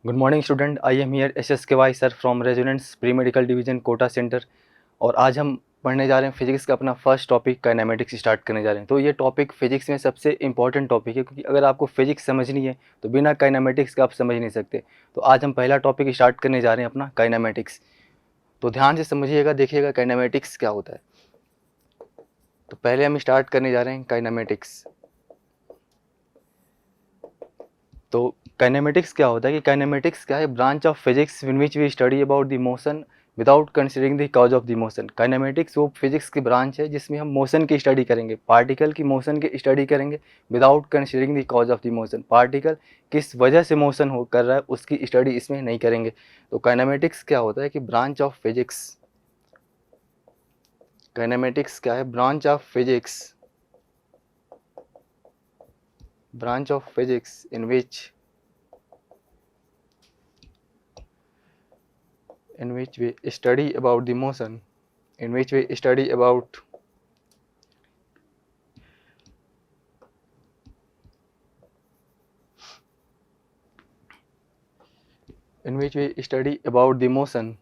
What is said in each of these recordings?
Good morning student, I am here SSKY sir from residence pre medical division Kota centre. और आज हम पढ़ने जा रहे हैं फिजिक्स का अपना फर्स्ट टॉपिक काइनेमेटिक्स स्टार्ट करने जा रहे हैं। तो ये टॉपिक फिजिक्स में सबसे इंपॉर्टेंट टॉपिक है, क्योंकि अगर आपको फिजिक्स समझनी है तो बिना काइनेमेटिक्स का आप समझ नहीं सकते। तो आज हम पहला टॉपिक स्टार्ट करने जा रहे हैं अपना काइनेमेटिक्स। तो ध्यान से समझिएगा, देखिएगा काइनेमेटिक्स क्या होता है। तो पहले हम स्टार्ट करने जा रहे हैं काइनेमेटिक्स। तो काइनेमेटिक्स क्या होता है कि काइनेमेटिक्स क्या है, branch of physics in which we study about the motion without considering the cause of the motion. Kinematics वो फिजिक्स की ब्रांच है जिसमें हम मोशन की स्टडी करेंगे, पार्टिकल की मोशन की स्टडी करेंगे without considering the cause of the motion. Particle किस वजह से मोशन हो कर रहा है उसकी स्टडी इसमें नहीं करेंगे। तो काइनेमेटिक्स क्या होता है कि ब्रांच ऑफ फिजिक्स, काइनेमेटिक्स क्या है, branch of physics, branch of physics in which we study about the motion, in which we study about the motion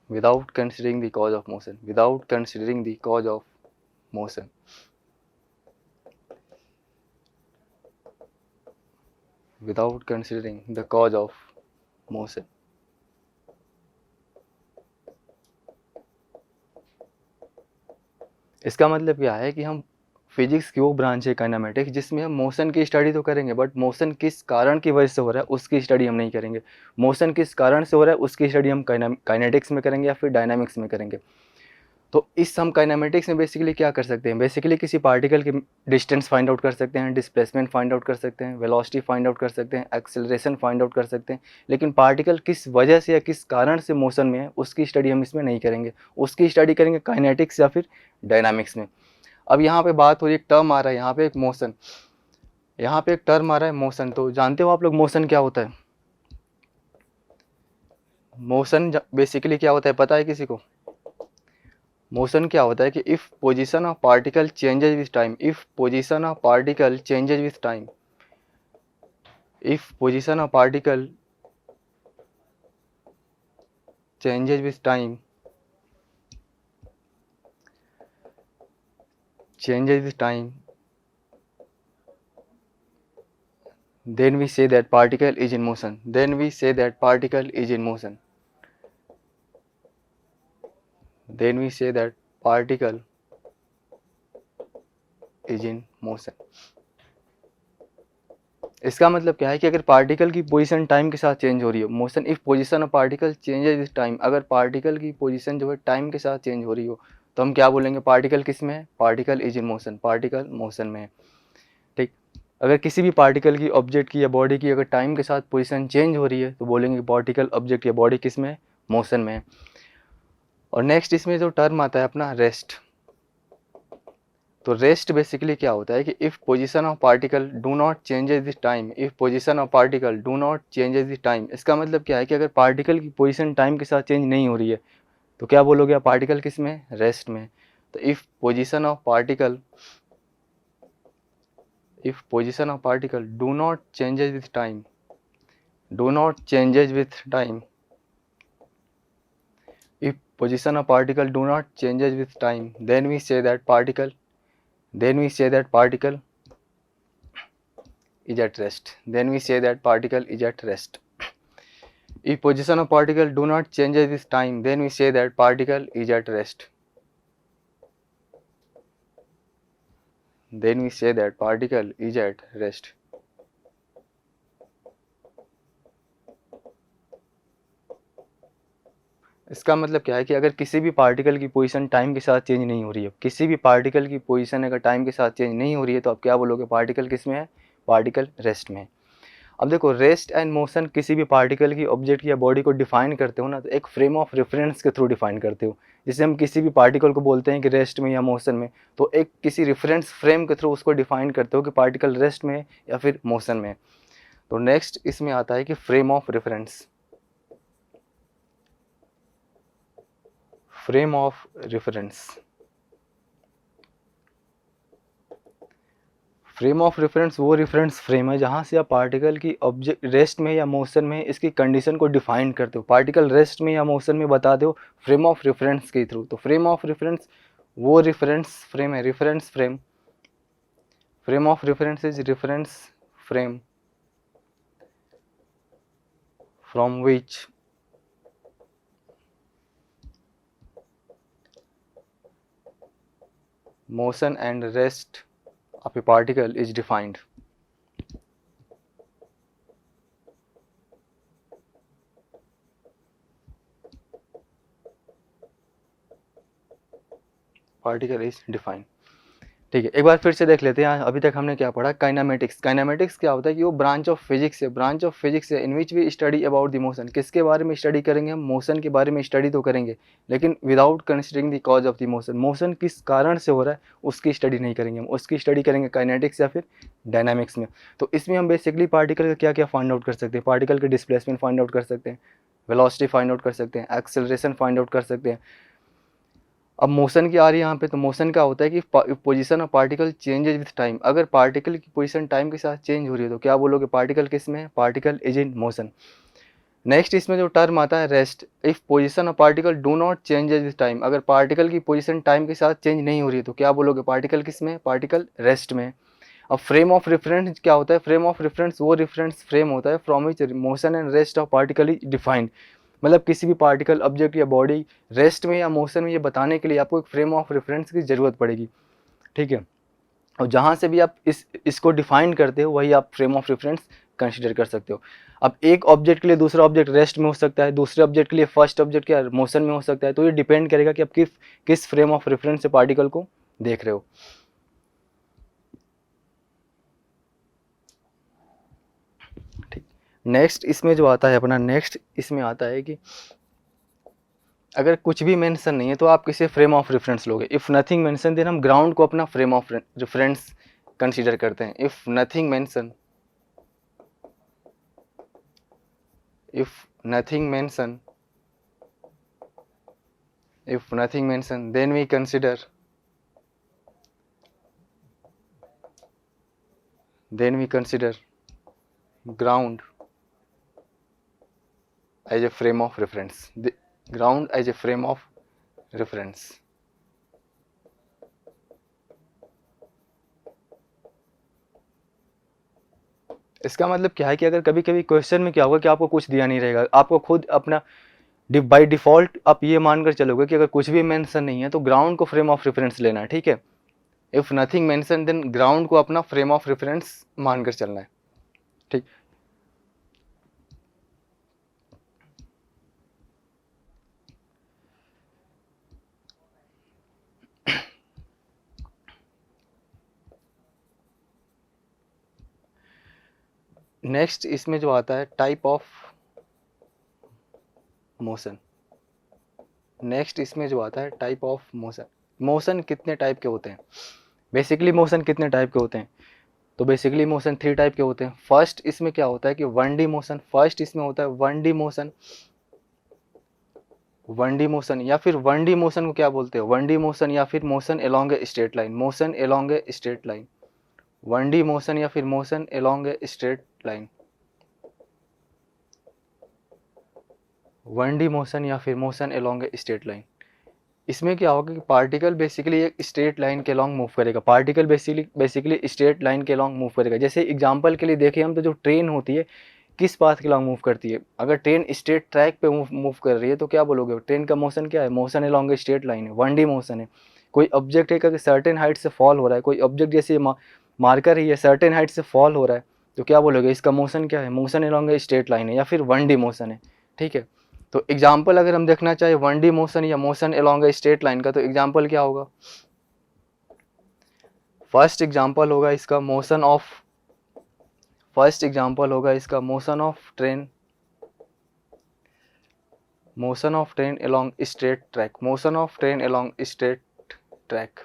without considering the cause of motion, without considering the cause of motion, without considering the cause of motion। इसका मतलब क्या है कि हम physics की वो branch है kinematics जिसमें हम मोशन की स्टडी तो करेंगे, बट मोशन किस कारण की वजह से हो रहा है उसकी स्टडी हम नहीं करेंगे। मोशन किस कारण से हो रहा है उसकी स्टडी हम काइनेटिक्स में करेंगे या फिर डायनामिक्स में करेंगे। तो इस हम काइनेमेटिक्स में बेसिकली क्या कर सकते हैं, बेसिकली किसी पार्टिकल की डिस्टेंस फाइंड आउट कर सकते हैं, डिस्प्लेसमेंट फाइंड आउट कर सकते हैं, वेलोसिटी फाइंड आउट कर सकते हैं, एक्सेलरेशन फाइंड आउट कर सकते हैं। लेकिन पार्टिकल किस वजह से या किस कारण से मोशन में है उसकी स्टडी हम इसमें नहीं करेंगे, उसकी स्टडी करेंगे काइनेटिक्स या फिर डायनामिक्स में। अब यहाँ पे बात हो रही है, एक टर्म आ रहा है यहाँ पे, एक मोशन, यहाँ पे एक टर्म आ रहा है मोशन। तो जानते हो आप लोग मोशन क्या होता है? मोशन बेसिकली क्या होता है पता है किसी को? मोशन क्या होता है कि if position of particle changes with time, if position of particle changes with time, if position of particle changes with time, changes with time, then we say that particle is in motion, then we say that particle is in motion, then we say that particle is in motion। इसका मतलब क्या है कि अगर particle की position time के साथ change हो रही हो, motion if position of particle changes with time, अगर पार्टिकल की पोजीशन जो है टाइम के साथ चेंज हो रही हो तो हम क्या बोलेंगे, पार्टिकल किस में है, particle is in motion, particle motion में है। ठीक, अगर किसी भी पार्टिकल की, ऑब्जेक्ट की या बॉडी की अगर टाइम के साथ पोजीशन चेंज हो रही है तो बोलेंगे पार्टिकल, ऑब्जेक्ट या बॉडी किस में है, मोशन में है। और नेक्स्ट इसमें जो टर्म आता है अपना रेस्ट। तो रेस्ट बेसिकली क्या होता है कि if position of particle do not changes with time, if position of particle do not changes with time, इसका मतलब क्या है कि अगर पार्टिकल की पोजीशन टाइम के साथ चेंज नहीं हो रही है तो क्या बोलोगे आप, पार्टिकल किस में, रेस्ट में। तो if position of particle, if position of particle do not changes with time, do not changes with time, if position of particle do not changes with time, then we say that particle, then we say that particle is at rest, then we say that particle is at rest। If position of particle do not changes with time, then we say that particle is at rest, then we say that particle is at rest। इसका मतलब क्या है कि अगर किसी भी particle की position time के साथ चेंज नहीं हो रही है, किसी भी पार्टिकल की पोजीशन अगर टाइम के साथ चेंज नहीं हो रही है तो आप क्या बोलोगे, पार्टिकल किस में है, पार्टिकल रेस्ट में है। अब देखो, रेस्ट एंड मोशन किसी भी पार्टिकल की, ऑब्जेक्ट या बॉडी को डिफाइन करते हो ना तो एक फ्रेम ऑफ रेफरेंस के थ्रू डिफाइन करते हो। जैसे हम किसी भी पार्टिकल को बोलते हैं कि रेस्ट में या मोशन में, तो एक किसी रेफरेंस फ्रेम के थ्रू उसको डिफाइन करते हो कि पार्टिकल रेस्ट में है या फिर मोशन में है। तो नेक्स्ट इसमें आता है कि frame of reference, frame of reference. Frame of reference वो रेफरेंस फ्रेम है जहाँ से आप पार्टिकल की ऑब्जेक्ट रेस्ट में या मोशन में इसकी कंडीशन को डिफाइन करते हो, पार्टिकल रेस्ट में या मोशन में बता दो फ्रेम ऑफ रेफरेंस के थ्रू। तो फ्रेम ऑफ रेफरेंस वो रेफरेंस फ्रेम है, reference frame. Frame of reference is reference frame from which motion and rest of a particle is defined. Particle is defined. ठीक है, एक बार फिर से देख लेते हैं। अभी तक हमने क्या पढ़ा, काइनामेटिक्स। काइनामेटिक्स क्या होता है कि वो ब्रांच ऑफ फिजिक्स है, ब्रांच ऑफ फिजिक्स है in which we study about the motion. किसके बारे में स्टडी करेंगे हम? मोशन के बारे में स्टडी तो करेंगे, लेकिन without considering the cause of the motion. Motion किस कारण से हो रहा है उसकी स्टडी नहीं करेंगे हम, उसकी स्टडी करेंगे काइनेटिक्स या फिर डायनामिक्स में। तो इसमें हम बेसिकली पार्टिकल का क्या क्या फाइंड आउट कर सकते हैं, पार्टिकल के डिस्प्लेसमेंट फाइंड आउट कर सकते हैं, वेलोसिटी फाइंड आउट कर सकते हैं, एक्सेलरेशन फाइंड आउट कर सकते हैं। अब मोशन की आ रही है यहाँ पे, तो मोशन क्या होता है कि position of particle changes with time. अगर पार्टिकल की पोजीशन टाइम के साथ चेंज हो रही है तो क्या बोलोगे? पार्टिकल किस में है? Particle is in motion. Next इसमें जो टर्म आता है rest. If position of particle do not changes with time, अगर पार्टिकल की पोजीशन टाइम के साथ चेंज नहीं हो रही है तो क्या बोलोगे? पार्टिकल किस में है? पार्टिकल रेस्ट में। अब फ्रेम ऑफ रेफरेंस क्या होता है? फ्रेम ऑफ रेफरेंस वो रेफरेंस फ्रेम होता है from which motion and rest of particle is defined. मतलब किसी भी पार्टिकल, ऑब्जेक्ट या बॉडी रेस्ट में या मोशन में ये बताने के लिए आपको एक फ्रेम ऑफ रेफरेंस की ज़रूरत पड़ेगी। ठीक है, और जहाँ से भी आप इसको डिफाइन करते हो वही आप फ्रेम ऑफ रेफरेंस कंसिडर कर सकते हो। अब एक ऑब्जेक्ट के लिए दूसरा ऑब्जेक्ट रेस्ट में हो सकता है, दूसरे ऑब्जेक्ट के लिए फर्स्ट ऑब्जेक्ट क्या मोशन में हो सकता है। तो ये डिपेंड करेगा कि आप किस फ्रेम ऑफ रेफरेंस से पार्टिकल को देख रहे हो। नेक्स्ट इसमें जो आता है अपना, नेक्स्ट इसमें आता है कि अगर कुछ भी मेंशन नहीं है तो आप किसे फ्रेम ऑफ रेफरेंस लोगे? इफ़ नथिंग मेंशन देन हम ग्राउंड को अपना फ्रेम ऑफ रेफरेंस कंसीडर करते हैं। If nothing mention, if nothing mention, if nothing mention then we consider, ground as a frame of reference, the ground as a frame of reference। इसका मतलब क्या है कि अगर कभी कभी क्वेश्चन में क्या होगा कि आपको कुछ दिया नहीं रहेगा, आपको खुद अपना बाय डिफॉल्ट आप ये मानकर चलोगे कि अगर कुछ भी मेंशन नहीं है तो ग्राउंड को फ्रेम ऑफ रेफरेंस लेना है। ठीक है, if nothing mention then ground को अपना फ्रेम ऑफ रेफरेंस मानकर चलना है। ठीक, नेक्स्ट इसमें जो आता है टाइप ऑफ मोशन। नेक्स्ट इसमें जो आता है टाइप ऑफ मोशन। मोशन कितने टाइप के होते हैं? बेसिकली मोशन कितने टाइप के होते हैं? तो बेसिकली मोशन 3 टाइप के होते हैं। फर्स्ट इसमें क्या होता है कि 1D मोशन। फर्स्ट इसमें होता है 1D मोशन। 1D मोशन या फिर 1D मोशन को क्या बोलते हैं? 1D मोशन या फिर motion along a straight line, motion along a straight line. 1D motion या फिर motion along a straight line, 1D motion या फिर motion along a straight line. इसमें क्या होगा कि पार्टिकल बेसिकली एक स्ट्रेट लाइन के लॉन्ग मूव करेगा। पार्टिकल बेसिकली स्ट्रेट लाइन के लॉन्ग मूव करेगा। जैसे एग्जांपल के लिए देखें हम, तो जो ट्रेन होती है किस पाथ के लॉन्ग मूव करती है? अगर ट्रेन स्ट्रेट ट्रैक पे मूव कर रही है तो क्या बोलोगे? ट्रेन का मोशन क्या है? Motion along a straight line है, 1D मोशन है। कोई ऑब्जेक्ट है अगर सर्टेन हाइट से फॉल हो रहा है, कोई ऑब्जेक्ट जैसे मार्कर ही है सर्टेन हाइट से फॉल हो रहा है, तो क्या बोलोगे? इसका मोशन क्या है? Motion along a straight line है या फिर 1D मोशन है। ठीक है, तो एग्जाम्पल अगर हम देखना चाहे 1D मोशन या motion along a straight line का, तो एग्जाम्पल क्या होगा? फर्स्ट एग्जाम्पल होगा इसका मोशन ऑफ, फर्स्ट एग्जाम्पल होगा इसका motion of train, motion of train along straight track, motion of train along straight track.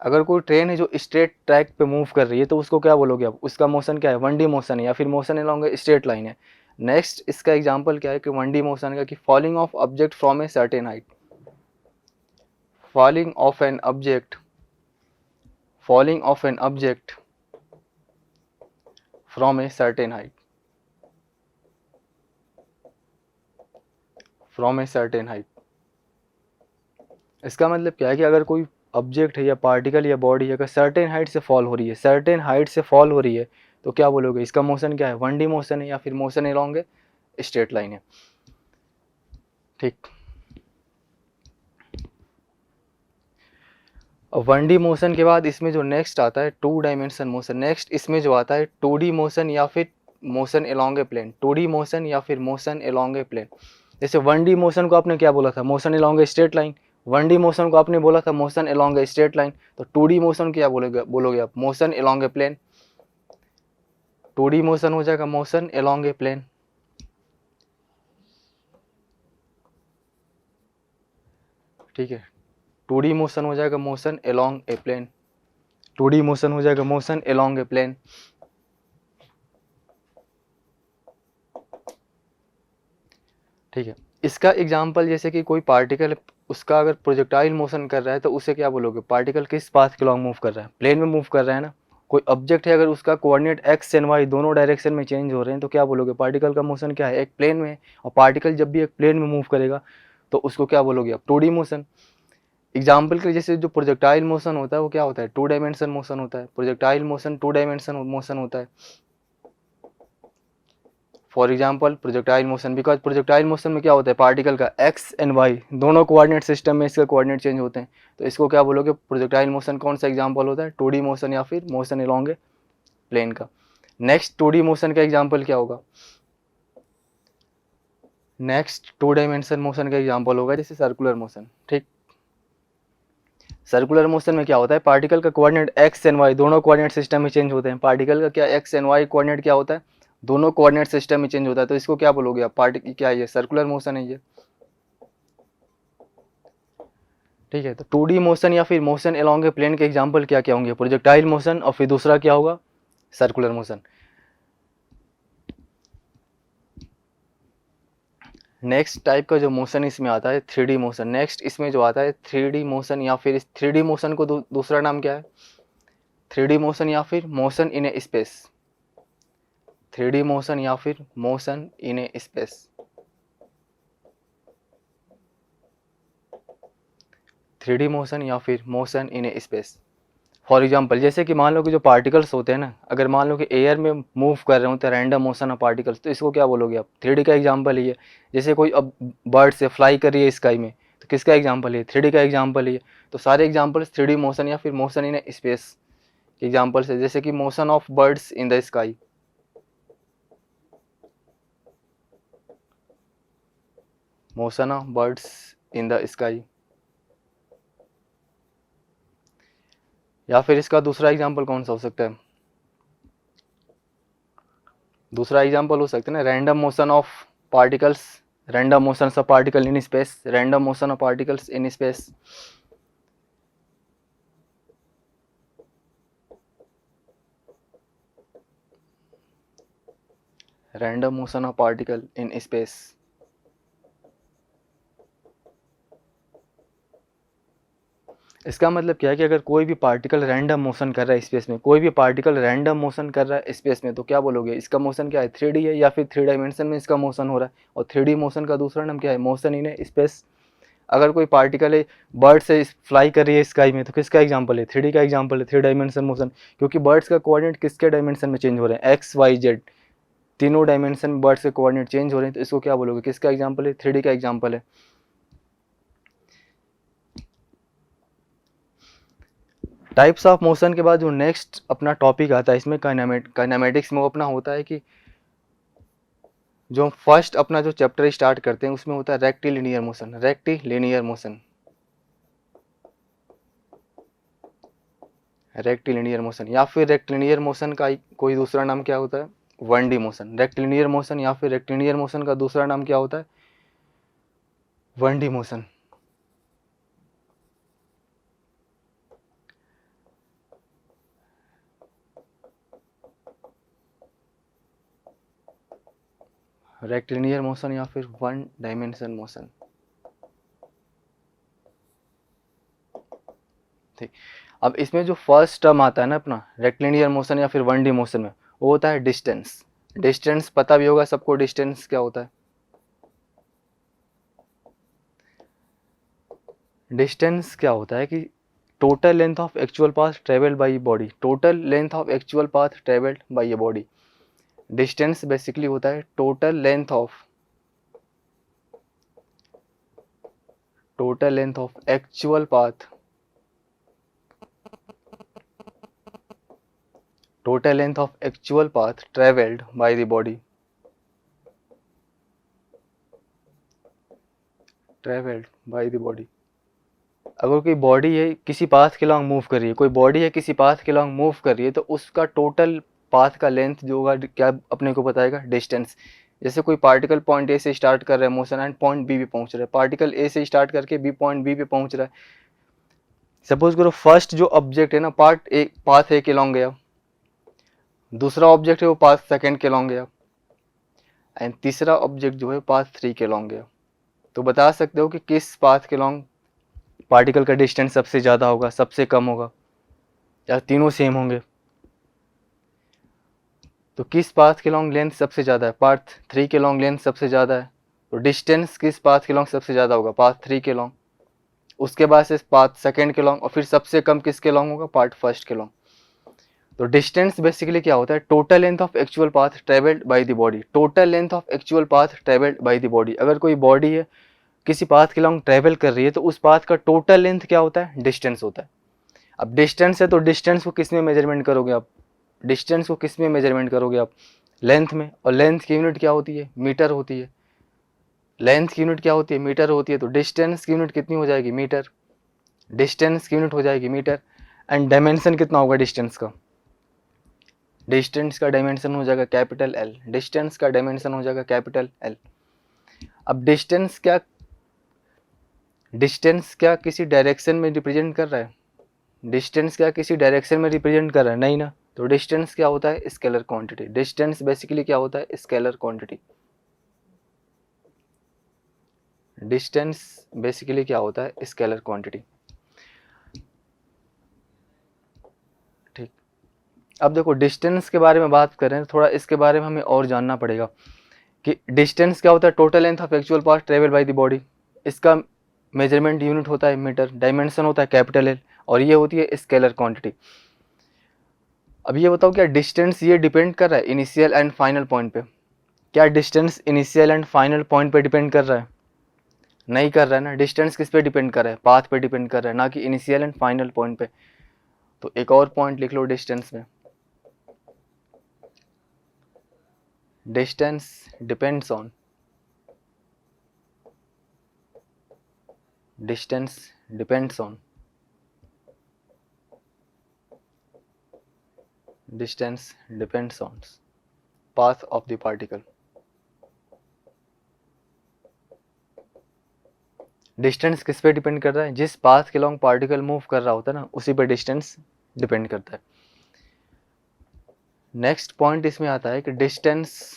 अगर कोई ट्रेन है जो स्ट्रेट ट्रैक पे मूव कर रही है तो उसको क्या बोलोगे? अब उसका मोशन क्या है? 1D मोशन है या फिर motion along a straight line है। नेक्स्ट इसका एग्जाम्पल क्या है कि 1D मोशन का कि falling of object from a certain height, falling of an object, falling of an object from a certain height, from a certain height. इसका मतलब क्या है कि अगर कोई ऑब्जेक्ट है या पार्टिकल या बॉडी है, अगर सर्टेन हाइट से फॉल हो रही है, सर्टेन हाइट से फॉल हो रही है, तो क्या बोलोगे इसका मोशन क्या है, 1D मोशन है या फिर motion along a straight line है। ठीक, और 1D मोशन के बाद इसमें जो नेक्स्ट आता है 2 डायमेंशन मोशन। नेक्स्ट इसमें जो आता है 2D मोशन या फिर मोशन अलोंग ए प्लेन, 2D मोशन या फिर मोशन अलोंग ए प्लेन। जैसे 1D मोशन को आपने क्या बोला था, motion along a straight line. 1D motion को आपने बोला था motion along a straight line, तो 2D मोशन क्या बोलोगे आप, मोशन अलोंग ए प्लेन। 2D मोशन हो जाएगा मोशन अलोंग ए प्लेन। ठीक है, 2D मोशन हो जाएगा मोशन अलोंग ए प्लेन, 2D मोशन हो जाएगा मोशन अलोंग ए प्लेन। ठीक है, इसका एग्जांपल जैसे कि कोई पार्टिकल, उसका अगर प्रोजेक्टाइल मोशन कर रहा है तो उसे क्या बोलोगे, पार्टिकल किस पाथ के लॉन्ग मूव कर रहा है, प्लेन में मूव कर रहा है ना। कोई ऑब्जेक्ट है, अगर उसका कोऑर्डिनेट एक्स एंड वाई दोनों डायरेक्शन में चेंज हो रहे हैं तो क्या बोलोगे, पार्टिकल का मोशन क्या है, एक प्लेन में। और पार्टिकल जब भी एक प्लेन में मूव करेगा तो उसको क्या बोलोगे आप, 2D मोशन। एग्जाम्पल के जैसे जो प्रोजेक्टाइल मोशन होता है वो क्या होता है, 2 डायमेंशन मोशन होता है, प्रोजेक्टाइल मोशन 2 डायमेंशन मोशन होता है। For example projectile motion, because projectile motion में क्या होता है, पार्टिकल का एक्स एंड वाई दोनों कोऑर्डिनेट सिस्टम में इसका कोऑर्डिनेट चेंज होते हैं, तो इसको क्या बोलोगे, प्रोजेक्टाइल मोशन कौन सा एग्जाम्पल होता है, 2D मोशन या फिर मोशन अलोंग ए प्लेन का। नेक्स्ट 2D मोशन का एग्जाम्पल क्या होगा, नेक्स्ट 2 डायमेंशन मोशन का एग्जाम्पल होगा जैसे सर्कुलर मोशन। ठीक, सर्कुलर मोशन में क्या होता है, पार्टिकल का कोऑर्डिनेट एक्स एंड वाई दोनों कोऑर्डिनेट सिस्टम में चेंज होते हैं। पार्टिकल का क्या एक्स एंड वाई कोऑर्डिनेट क्या होता है, दोनों कोऑर्डिनेट सिस्टम में चेंज होता है, तो इसको क्या बोलोगे आप, पार्टिकल क्या है, ये सर्कुलर मोशन है ये। ठीक है, तो 2D मोशन या फिर मोशन अलोंग ए प्लेन के एग्जांपल क्या क्या होंगे, प्रोजेक्टाइल मोशन और फिर दूसरा क्या होगा, सर्कुलर मोशन। नेक्स्ट टाइप का जो मोशन इसमें आता है 3D मोशन। नेक्स्ट इसमें जो आता है 3D मोशन या फिर इस 3D मोशन को दूसरा नाम क्या है, 3D मोशन या फिर motion in A space, 3D motion या फिर motion in A space, 3D motion या फिर motion in A space. For example जैसे कि मान लो कि जो पार्टिकल्स होते हैं ना, अगर मान लो कि एयर में मूव कर रहे होते हैं रैंडम मोशन ऑफ पार्टिकल्स, तो इसको क्या बोलोगे आप, 3D का एग्जाम्पल ही है। जैसे कोई अब बर्ड से फ्लाई कर रही है स्काई में, तो किसका एग्जाम्पल है, 3D का एग्जाम्पल ही है। तो सारे एग्जाम्पल्स 3D मोशन या फिर मोशन इन स्पेस के एग्जाम्पल्स है, जैसे कि motion of birds in the sky, motion of birds in the sky. या फिर इसका दूसरा एग्जाम्पल कौन सा हो सकता है, दूसरा एग्जाम्पल हो सकता है ना, random motion of particles, random motion of particle in space, random motion of particles in space, random motion of particle in space. इसका मतलब क्या है कि अगर कोई भी पार्टिकल रैंडम मोशन कर रहा है स्पेस में, कोई भी पार्टिकल रैंडम मोशन कर रहा है स्पेस में, तो क्या बोलोगे इसका मोशन क्या है, 3D है या फिर 3 डायमेंशन में इसका मोशन हो रहा है। और 3D मोशन का दूसरा नाम क्या है, मोशन इन स्पेस। अगर कोई पार्टिकल है बर्ड से फ्लाई कर रही है स्काई में, तो किसका एग्जाम्पल है, 3D का एग्जाम्पल है, 3 डायमेंशन मोशन, क्योंकि बर्ड्स का कोऑर्डिनेट किसके डायमेंशन में चेंज हो रहे हैं, एक्स वाई जेड, तीनों डायमेंशन में बर्ड्स के कोऑर्डिनेट चेंज हो रहे हैं, तो इसको क्या बोलोगे, किसका एग्जाम्पल है, 3D का एग्जाम्पल है। टाइप्स ऑफ मोशन के बाद जो नेक्स्ट अपना टॉपिक आता है इसमें काइनेमेटिक्स में, वो अपना होता है कि जो फर्स्ट अपना जो चैप्टर स्टार्ट करते हैं उसमें होता है rectilinear motion, rectilinear motion, rectilinear motion या फिर रेक्टिलिनियर मोशन का कोई दूसरा नाम क्या होता है, 1D मोशन। रेक्टिलिनियर मोशन या फिर रेक्टिलिनियर मोशन का दूसरा नाम क्या होता है, 1D मोशन। रेक्टिलिनियर मोशन या फिर 1 डायमेंशन मोशन। ठीक, अब इसमें जो फर्स्ट टर्म आता है ना अपना रेक्टिलिनियर मोशन या फिर 1D मोशन में, वो होता है डिस्टेंस। डिस्टेंस पता भी होगा सबको, डिस्टेंस क्या होता है। डिस्टेंस क्या होता है कि total length of actual path travelled by body, total length of actual path travelled by body. Distance basically होता है total length of actual path, total length of actual path traveled by the body, traveled by the body। अगर कोई body है किसी path के long move कर रही है, कोई बॉडी है किसी पाथ के लॉन्ग मूव कर रही है, तो उसका टोटल पाथ का लेंथ जो होगा क्या अपने को बताएगा, डिस्टेंस। जैसे कोई पार्टिकल पॉइंट ए से स्टार्ट कर रहा है मोशन एंड पॉइंट बी पे पहुंच रहा है, पार्टिकल ए से स्टार्ट करके बी पॉइंट बी पे पहुंच रहा है। सपोज करो फर्स्ट जो ऑब्जेक्ट है ना पाथ ए के लॉन्ग गया, दूसरा ऑब्जेक्ट है वो पाथ सेकंड के लॉन्ग गया, एंड तीसरा ऑब्जेक्ट जो है पाथ 3 के लॉन्ग गया। तो बता सकते हो कि किस पाथ के लॉन्ग पार्टिकल का डिस्टेंस सबसे ज़्यादा होगा, सबसे कम होगा, या तीनों सेम होंगे। तो किस पाथ के लॉन्ग लेंथ सबसे ज़्यादा है, पाथ 3 के लॉन्ग लेंथ सबसे ज़्यादा है, तो डिस्टेंस किस पाथ के लॉन्ग सबसे ज़्यादा होगा, पाथ 3 के लॉन्ग। उसके बाद से पाथ सेकंड के लॉन्ग, और फिर सबसे कम किसके लॉन्ग होगा, पार्ट फर्स्ट के लॉन्ग। तो डिस्टेंस बेसिकली क्या होता है, total length of actual path travelled by the body, total length of actual path travelled by the body. अगर कोई बॉडी है किसी पाथ के लॉन्ग ट्रेवल कर रही है, तो उस पाथ का टोटल लेंथ क्या होता है, डिस्टेंस होता है। अब डिस्टेंस है तो डिस्टेंस को किस में मेजरमेंट करोगे आप, डिस्टेंस को किस में मेजरमेंट करोगे आप, लेंथ में। और लेंथ की यूनिट क्या होती है, मीटर होती है। लेंथ की यूनिट क्या होती है, मीटर होती है। तो डिस्टेंस की यूनिट कितनी हो जाएगी, मीटर। डिस्टेंस की यूनिट हो जाएगी मीटर। एंड डायमेंशन कितना होगा डिस्टेंस का, डिस्टेंस का डायमेंशन हो जाएगा कैपिटल एल, डिस्टेंस का डायमेंशन हो जाएगा कैपिटल एल। अब डिस्टेंस क्या किसी डायरेक्शन में रिप्रेजेंट कर रहा है, डिस्टेंस क्या किसी डायरेक्शन में रिप्रेजेंट कर रहा है, नहीं ना। तो डिस्टेंस क्या होता है, स्केलर क्वांटिटी। डिस्टेंस बेसिकली क्या होता है, स्केलर क्वांटिटी। डिस्टेंस बेसिकली क्या होता है, स्केलर क्वांटिटी। ठीक, अब देखो डिस्टेंस के बारे में बात करें, थोड़ा इसके बारे में हमें और जानना पड़ेगा कि डिस्टेंस क्या होता है, total length of actual path travel by the body. इसका मेजरमेंट यूनिट होता है मीटर, डायमेंशन होता है कैपिटल एल, और ये होती है स्केलर क्वांटिटी। अब ये बताओ क्या डिस्टेंस ये डिपेंड कर रहा है इनिशियल एंड फाइनल पॉइंट पे, क्या distance initial and final point पे डिपेंड कर रहा है, नहीं कर रहा है ना। डिस्टेंस किस पे डिपेंड कर रहा है, पाथ पे डिपेंड कर रहा है, ना कि इनिशियल एंड फाइनल पॉइंट पे। तो एक और पॉइंट लिख लो डिस्टेंस में, distance depends on, distance depends on, distance depends on path of the particle. Distance किस पे डिपेंड कर रहा है, जिस पाथ के लॉन्ग पार्टिकल मूव कर रहा होता है ना, उसी पे डिस्टेंस डिपेंड करता है। नेक्स्ट पॉइंट इसमें आता है कि distance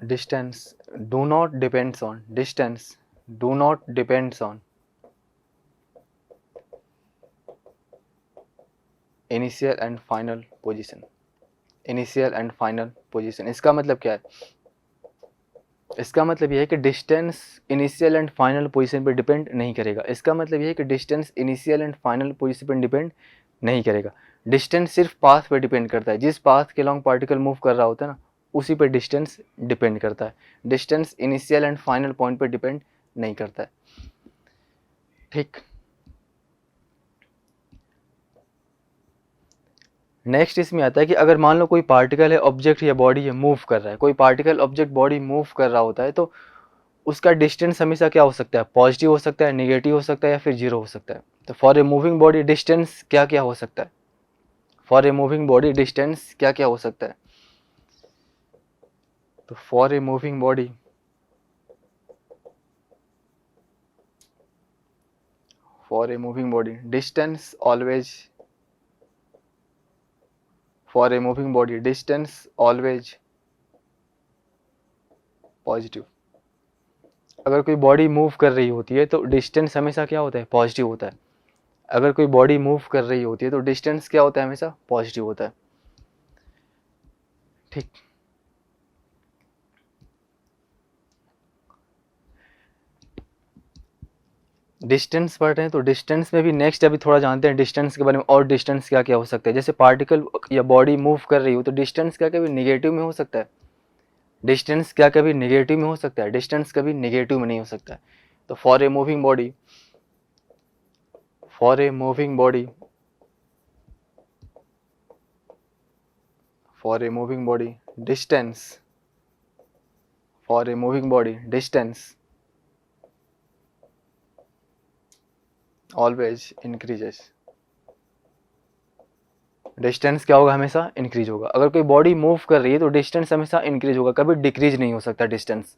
distance do not depends on, distance do not depends on initial and final position, initial and final position। इसका मतलब क्या है, इसका मतलब यह है कि distance initial and final position पर डिपेंड नहीं करेगा। इसका मतलब यह है कि distance initial and final position पर डिपेंड नहीं करेगा। डिस्टेंस सिर्फ पाथ पर डिपेंड करता है, जिस पाथ के लॉन्ग पार्टिकल मूव कर रहा होता है ना, उसी पर डिस्टेंस डिपेंड करता है। Distance initial and final point पर डिपेंड नहीं करता है। ठीक, नेक्स्ट इसमें आता है कि अगर मान लो कोई पार्टिकल है, ऑब्जेक्ट या बॉडी है, मूव कर रहा है, कोई पार्टिकल ऑब्जेक्ट बॉडी मूव कर रहा होता है, तो उसका डिस्टेंस हमेशा क्या हो सकता है, पॉजिटिव हो सकता है, नेगेटिव हो सकता है, या फिर जीरो हो सकता है। तो for a moving body distance क्या क्या हो सकता है, for a moving body distance क्या क्या हो सकता है। तो for a moving body, for a moving body distance always, for a moving body distance always positive. अगर कोई बॉडी मूव कर रही होती है तो डिस्टेंस हमेशा क्या होता है, पॉजिटिव होता है। अगर कोई बॉडी मूव कर रही होती है तो डिस्टेंस क्या होता है, हमेशा पॉजिटिव होता है। ठीक, डिस्टेंस पढ़ रहे हैं तो डिस्टेंस में भी नेक्स्ट अभी थोड़ा जानते हैं डिस्टेंस के बारे में, और डिस्टेंस क्या क्या हो सकता है। जैसे पार्टिकल या बॉडी मूव कर रही हो तो डिस्टेंस क्या कभी निगेटिव में हो सकता है, डिस्टेंस क्या कभी निगेटिव में हो सकता है, डिस्टेंस कभी निगेटिव में नहीं हो सकता है। तो for a moving body, for a moving body, for a moving body distance, for a moving body distance always increases. Distance क्या होगा, हमेशा इंक्रीज होगा। अगर कोई बॉडी मूव कर रही है तो डिस्टेंस हमेशा इंक्रीज होगा, कभी डिक्रीज नहीं हो सकता डिस्टेंस।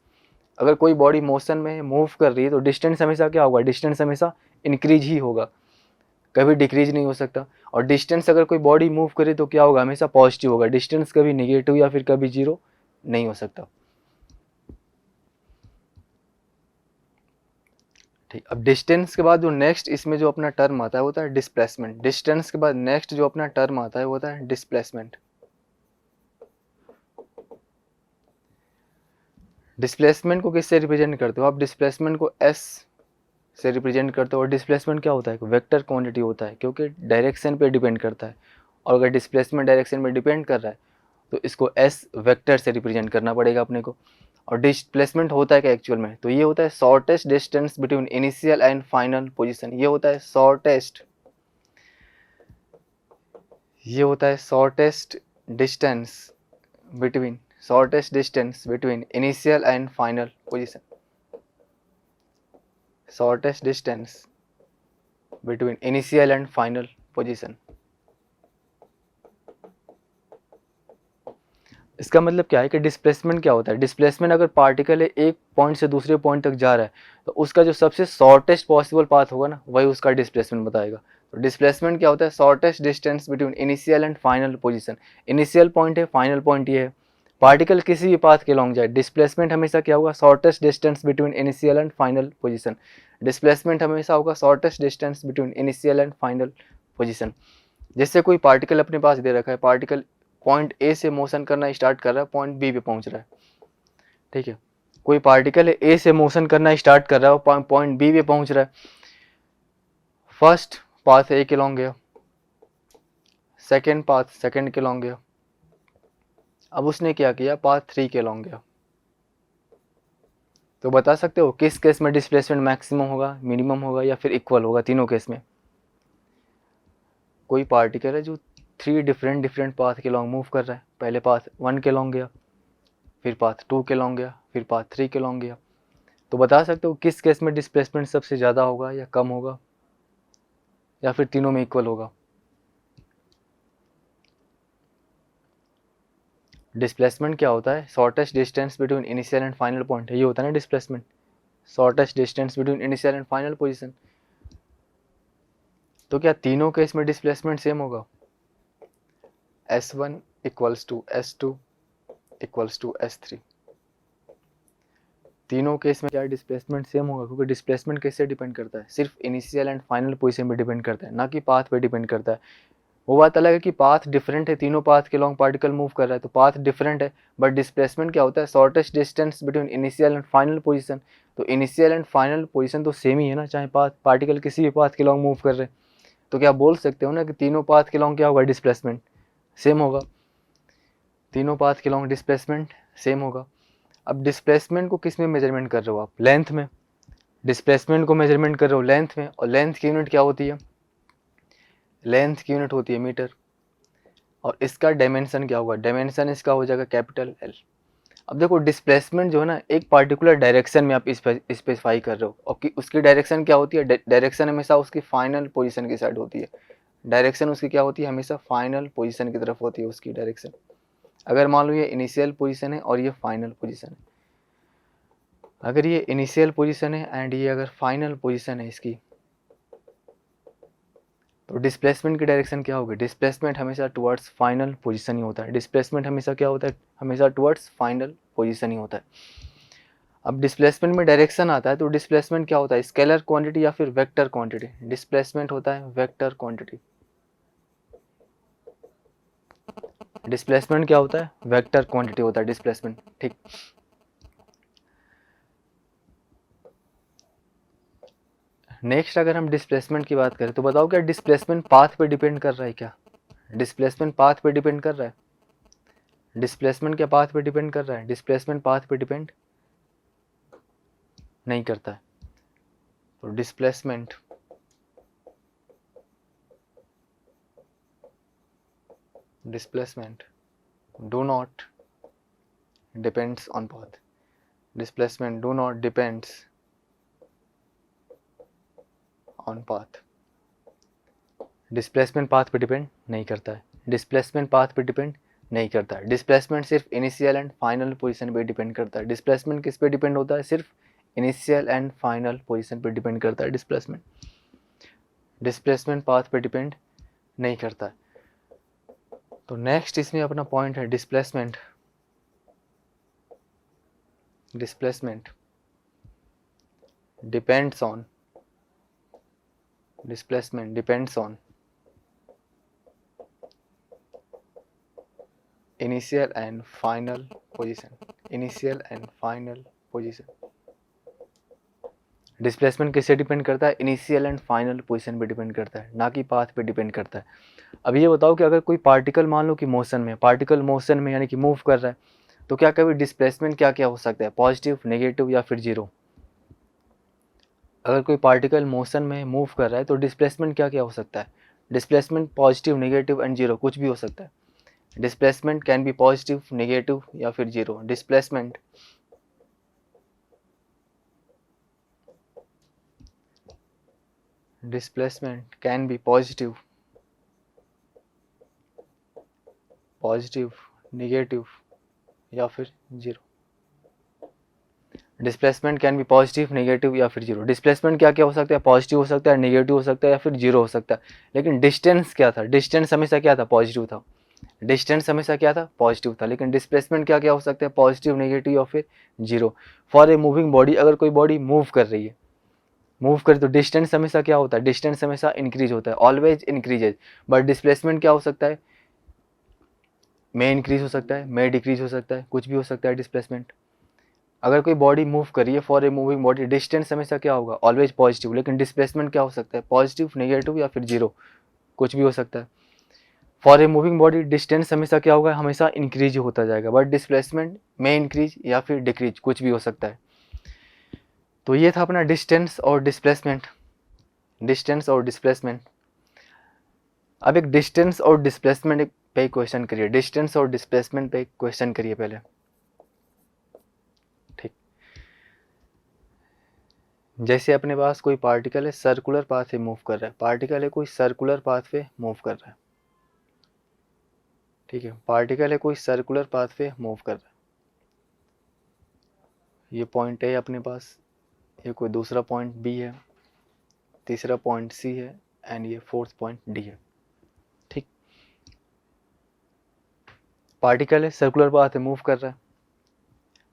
अगर कोई बॉडी मोशन में मूव कर रही है तो डिस्टेंस हमेशा क्या होगा, डिस्टेंस हमेशा इंक्रीज ही होगा, कभी डिक्रीज नहीं हो सकता। और डिस्टेंस अगर कोई बॉडी मूव करे तो क्या होगा, हमेशा पॉजिटिव होगा, डिस्टेंस कभी निगेटिव या फिर कभी जीरो नहीं हो सकता। ठीक, अब डिस्टेंस के बाद जो नेक्स्ट इसमें जो अपना टर्म आता है वो होता है डिस्प्लेसमेंट। डिस्टेंस के बाद नेक्स्ट जो अपना टर्म आता है वो होता है डिस्प्लेसमेंट। डिस्प्लेसमेंट को किससे रिप्रेजेंट करते हो आप, डिस्प्लेसमेंट को एस से रिप्रेजेंट करते हो। और डिस्प्लेसमेंट क्या होता है, वेक्टर क्वांटिटी होता है, क्योंकि डायरेक्शन पे डिपेंड करता है। और अगर डिस्प्लेसमेंट डायरेक्शन में डिपेंड कर रहा है तो इसको एस वेक्टर से रिप्रेजेंट करना पड़ेगा अपने को। और डिस्प्लेसमेंट होता है क्या एक्चुअल में, तो ये होता है shortest distance between initial and final position. ये होता है शॉर्टेस्ट, ये होता है shortest distance between, shortest distance between initial and final position, shortest distance between initial and final position. इसका मतलब क्या है कि डिस्प्लेसमेंट क्या होता है, डिस्प्लेसमेंट अगर पार्टिकल है एक पॉइंट से दूसरे पॉइंट तक जा रहा है तो उसका जो सबसे शॉर्टेस्ट पॉसिबल पाथ होगा ना, वही उसका डिस्प्लेसमेंट बताएगा। तो डिस्प्लेसमेंट क्या होता है, shortest distance between initial and final position. Initial point है, फाइनल पॉइंट ये है, पार्टिकल किसी भी पाथ के लॉन्ग जाए, डिस्प्लेसमेंट हमेशा क्या होगा, shortest distance between initial and final position. Displacement हमेशा होगा shortest distance between initial and final position. जैसे कोई पार्टिकल अपने पास दे रखा है, पार्टिकल पॉइंट ए से मोशन करना स्टार्ट कर रहा है, पॉइंट बी पे पहुंच रहा है, ठीक है। कोई पार्टिकल है ए से मोशन करना स्टार्ट कर रहा है, पॉइंट बी पे पहुंच रहा है। फर्स्ट पाथ ए के लॉन्ग गया, सेकेंड पाथ सेकेंड के लॉन्ग गया, अब उसने क्या किया, पाथ 3 के लॉन्ग गया। तो बता सकते हो किस केस में डिस्प्लेसमेंट मैक्सिमम होगा, मिनिमम होगा या फिर इक्वल होगा, तीनों केस में। कोई पार्टिकल है जो 3 डिफरेंट पाथ के लॉन्ग मूव कर रहा है, पहले पाथ 1 के लॉन्ग गया, फिर पाथ 2 के लॉन्ग गया, फिर पाथ 3 के लॉन्ग गया। तो बता सकते हो किस केस में डिस्प्लेसमेंट सबसे ज़्यादा होगा या कम होगा या फिर तीनों में इक्वल होगा। डिस्प्लेसमेंट क्या होता है, shortest distance between initial and final point, ये होता है ना displacement, shortest distance between initial and final position. तो क्या तीनों केस में डिस्प्लेसमेंट सेम होगा, S1 equals to S2 equals to S3। तीनों केस में क्या डिस्प्लेसमेंट सेम होगा, क्योंकि डिस्प्लेसमेंट किससे डिपेंड करता है, सिर्फ इनिशियल एंड फाइनल पोजीशन पे डिपेंड करता है, ना कि पाथ पे डिपेंड करता है। वो बात अलग है कि पाथ डिफरेंट है, तीनों पाथ के लॉन्ग पार्टिकल मूव कर रहा है तो पाथ डिफरेंट है, बट डिस्प्लेसमेंट क्या होता है, shortest distance between initial and final position. तो इनिशियल एंड फाइनल पोजीशन तो सेम ही है ना, चाहे पाथ पार्टिकल किसी भी पाथ के लॉन्ग मूव कर रहे हैं। तो क्या बोल सकते हो ना कि तीनों पाथ के लॉन्ग क्या होगा, डिस्प्लेसमेंट सेम होगा, तीनों पाथ के लॉन्ग डिस्प्लेसमेंट सेम होगा। अब डिस्प्लेसमेंट को किस में मेजरमेंट कर रहे हो आप, लेंथ में। डिस्प्लेसमेंट को मेजरमेंट कर रहे हो लेंथ में, और लेंथ की यूनिट क्या होती है, लेंथ की यूनिट होती है मीटर। और इसका डायमेंशन क्या होगा, डायमेंशन इसका हो जाएगा कैपिटल L। अब देखो डिस्प्लेसमेंट जो है ना, एक पार्टिकुलर डायरेक्शन में आप स्पेसिफाई कर रहे हो, और कि उसकी डायरेक्शन क्या होती है, डायरेक्शन हमेशा उसकी फाइनल पोजीशन की साइड होती है। डायरेक्शन उसकी क्या होती है, हमेशा फाइनल पोजीशन की तरफ होती है उसकी डायरेक्शन। अगर मान लो ये इनिशियल पोजीशन है और ये फाइनल पोजीशन है, अगर ये इनिशियल पोजीशन है एंड ये अगर फाइनल पोजीशन है इसकी, तो डिस्प्लेसमेंट की डायरेक्शन क्या होगी, डिस्प्लेसमेंट हमेशा टुवर्ड्स फाइनल पोजीशन ही होता है। डिस्प्लेसमेंट हमेशा क्या होता है, हमेशा टुवर्ड्स फाइनल पोजीशन ही होता है। अब डिस्प्लेसमेंट में डायरेक्शन आता है, तो डिस्प्लेसमेंट क्या होता है, स्केलर क्वांटिटी या फिर वेक्टर क्वांटिटी? डिस्प्लेसमेंट होता है वेक्टर क्वांटिटी। डिस्प्लेसमेंट क्या होता है, वेक्टर क्वांटिटी होता है डिस्प्लेसमेंट। ठीक, नेक्स्ट अगर हम डिस्प्लेसमेंट की बात करें तो बताओ क्या डिस्प्लेसमेंट पाथ पे डिपेंड कर रहा है क्या? डिस्प्लेसमेंट पाथ पे डिपेंड कर रहा है? डिस्प्लेसमेंट क्या पाथ पे डिपेंड कर रहा है? डिस्प्लेसमेंट पाथ पे डिपेंड नहीं करता है। तो displacement do not depends on path. Displacement do not depends on path. Displacement path पे डिपेंड नहीं करता है। डिस्प्लेसमेंट पाथ पे डिपेंड नहीं करता है। डिस्प्लेसमेंट सिर्फ इनिशियल एंड फाइनल पोजीशन पे डिपेंड करता है। डिस्प्लेसमेंट किस पे डिपेंड होता है? सिर्फ इनिशियल एंड फाइनल पोजीशन पे डिपेंड करता है डिस्प्लेसमेंट। डिस्प्लेसमेंट पाथ पे डिपेंड नहीं करता है। तो नेक्स्ट इसमें अपना पॉइंट है displacement. Displacement depends on initial and final position. Initial and final position. Displacement किससे डिपेंड करता है? इनिशियल एंड फाइनल पोजीशन पे डिपेंड करता है, ना कि पाथ पे डिपेंड करता है। अब ये बताओ कि अगर कोई पार्टिकल मान लो कि मोशन में, पार्टिकल मोशन में यानी कि मूव कर रहा है, तो क्या कभी डिस्प्लेसमेंट क्या क्या हो सकता है? पॉजिटिव, नेगेटिव या फिर जीरो? अगर कोई पार्टिकल मोशन में मूव कर रहा है तो डिस्प्लेसमेंट क्या क्या हो सकता है? Displacement positive, negative and zero, कुछ भी हो सकता है। Displacement can be positive, negative या फिर zero. Displacement can be positive, negative या फिर zero. Displacement can be positive, negative या फिर जीरो। डिस्प्लेसमेंट क्या क्या हो सकता है? पॉजिटिव हो सकता है, नेगेटिव हो सकता है या फिर जीरो हो सकता है। लेकिन डिस्टेंस क्या था? डिस्टेंस हमेशा क्या था? पॉजिटिव था। डिस्टेंस हमेशा क्या था? पॉजिटिव था। लेकिन डिस्प्लेसमेंट क्या क्या हो सकता है? पॉजिटिव, नेगेटिव या फिर zero. For a moving body, अगर कोई बॉडी मूव कर रही है, मूव करे तो डिस्टेंस हमेशा क्या होता है? डिस्टेंस हमेशा इंक्रीज होता है, ऑलवेज इंक्रीजेज। बट डिस्प्लेसमेंट क्या हो सकता है? मे इंक्रीज हो सकता है, मे डिक्रीज हो सकता है, कुछ भी हो सकता है डिस्प्लेसमेंट। अगर कोई बॉडी मूव करी है, for a moving body, distance हमेशा क्या होगा? Always positive. लेकिन डिस्प्लेसमेंट क्या हो सकता है? पॉजिटिव, नेगेटिव या फिर जीरो, कुछ भी हो सकता है। For a moving body distance हमेशा क्या होगा? हमेशा इंक्रीज होता जाएगा, बट डिस्प्लेसमेंट में इंक्रीज या फिर डिक्रीज, कुछ भी हो सकता है। तो ये था अपना डिस्टेंस और डिस्प्लेसमेंट। डिस्टेंस और डिस्प्लेसमेंट। अब एक डिस्टेंस और डिस्प्लेसमेंट पे क्वेश्चन करिए। डिस्टेंस और डिस्प्लेसमेंट पे क्वेश्चन करिए पहले। ठीक, जैसे अपने पास कोई पार्टिकल है, सर्कुलर पाथ पे मूव कर रहा है। पार्टिकल है कोई सर्कुलर पाथ पे मूव कर रहा है। ठीक है, पार्टिकल है कोई सर्कुलर पाथ पे मूव कर रहा है। ये पॉइंट है अपने पास, ये कोई दूसरा पॉइंट बी है, तीसरा पॉइंट सी है एंड ये फोर्थ पॉइंट डी है। ठीक, पार्टिकल है सर्कुलर पाथ पे मूव कर रहा है।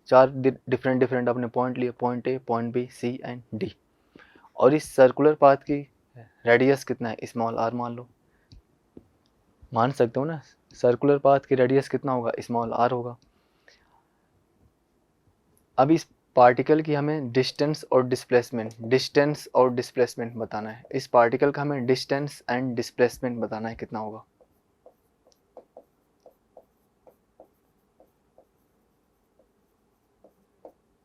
चार डिफरेंट अपने पॉइंट लिए, point A, point B, C and D. और इस सर्कुलर पाथ की रेडियस कितना है? स्मॉल आर मान लो, मान सकते हो ना। सर्कुलर पाथ की रेडियस कितना होगा? स्मॉल आर होगा। अब इस पार्टिकल की हमें डिस्टेंस और डिस्प्लेसमेंट बताना है। इस पार्टिकल का हमें डिस्टेंस एंड डिस्प्लेसमेंट बताना है, कितना होगा?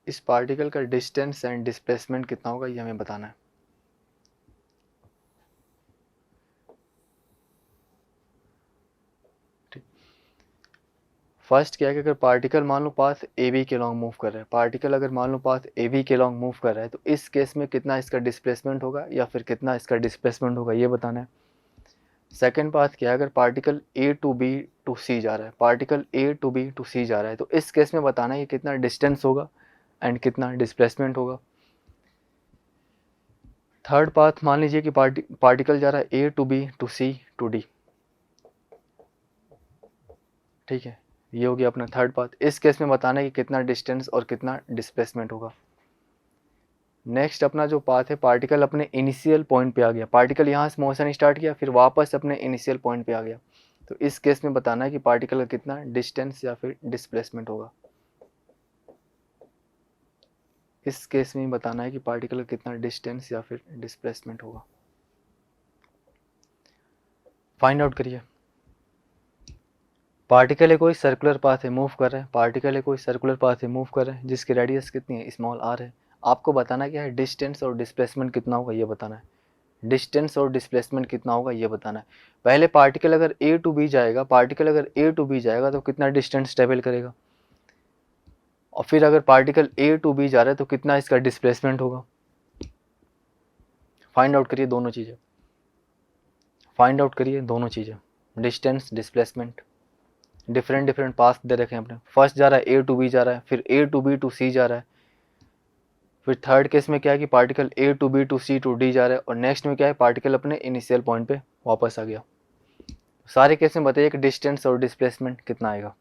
इस पार्टिकल का डिस्टेंस एंड डिस्प्लेसमेंट कितना होगा, ये हमें बताना है। फर्स्ट क्या है कि अगर पार्टिकल मान लो पाथ ए बी के लॉन्ग मूव कर रहा है, पार्टिकल अगर मान लो पाथ ए बी के लॉन्ग मूव कर रहा है, तो इस केस में कितना इसका डिस्प्लेसमेंट होगा या फिर कितना इसका डिस्प्लेसमेंट होगा, ये बताना है। सेकेंड पाथ क्या है? अगर particle A to B to C जा रहा है, particle A to B to C जा रहा है, तो इस केस में बताना है कितना डिस्टेंस होगा एंड कितना डिस्प्लेसमेंट होगा। थर्ड पाथ मान लीजिए कि पार्टिकल जा रहा है A to B to C to D. ठीक है, ये हो गया अपना थर्ड पाथ। इस केस में बताना है कि कितना डिस्टेंस और कितना डिस्प्लेसमेंट होगा। नेक्स्ट अपना जो पाथ है, पार्टिकल अपने इनिशियल पॉइंट पे आ गया, पार्टिकल यहाँ से मोशन स्टार्ट किया फिर वापस अपने इनिशियल पॉइंट पे आ गया, तो इस केस में बताना है कि पार्टिकल का कितना डिस्टेंस या फिर डिस्प्लेसमेंट होगा। इस केस में बताना है कि पार्टिकल का कितना डिस्टेंस या फिर डिस्प्लेसमेंट होगा। फाइंड आउट करिए। पार्टिकल है कोई सर्कुलर पाथ है मूव कर रहे हैं, पार्टिकल है कोई सर्कुलर पाथ है मूव कर रहे हैं जिसकी रेडियस कितनी है, स्मॉल आर है। आपको बताना क्या है, डिस्टेंस और डिस्प्लेसमेंट कितना होगा ये बताना है। डिस्टेंस और डिस्प्लेसमेंट कितना होगा ये बताना है। पहले पार्टिकल अगर ए टू बी जाएगा, पार्टिकल अगर ए टू बी जाएगा तो कितना डिस्टेंस ट्रेवल करेगा, और फिर अगर पार्टिकल ए टू बी जा रहा है तो कितना इसका डिस्प्लेसमेंट होगा। फाइंड आउट करिए दोनों चीज़ें, फाइंड आउट करिए दोनों चीज़ें, distance displacement. Different different path दे रखे हैं अपने, फर्स्ट जा रहा है ए टू बी जा रहा है, फिर ए टू बी टू सी जा रहा है, फिर थर्ड केस में क्या है कि particle A to B to C to D जा रहा है, और नेक्स्ट में क्या है पार्टिकल अपने इनिशियल पॉइंट पे वापस आ गया। सारे केस में बताइए कि डिस्टेंस और डिस्प्लेसमेंट कितना आएगा।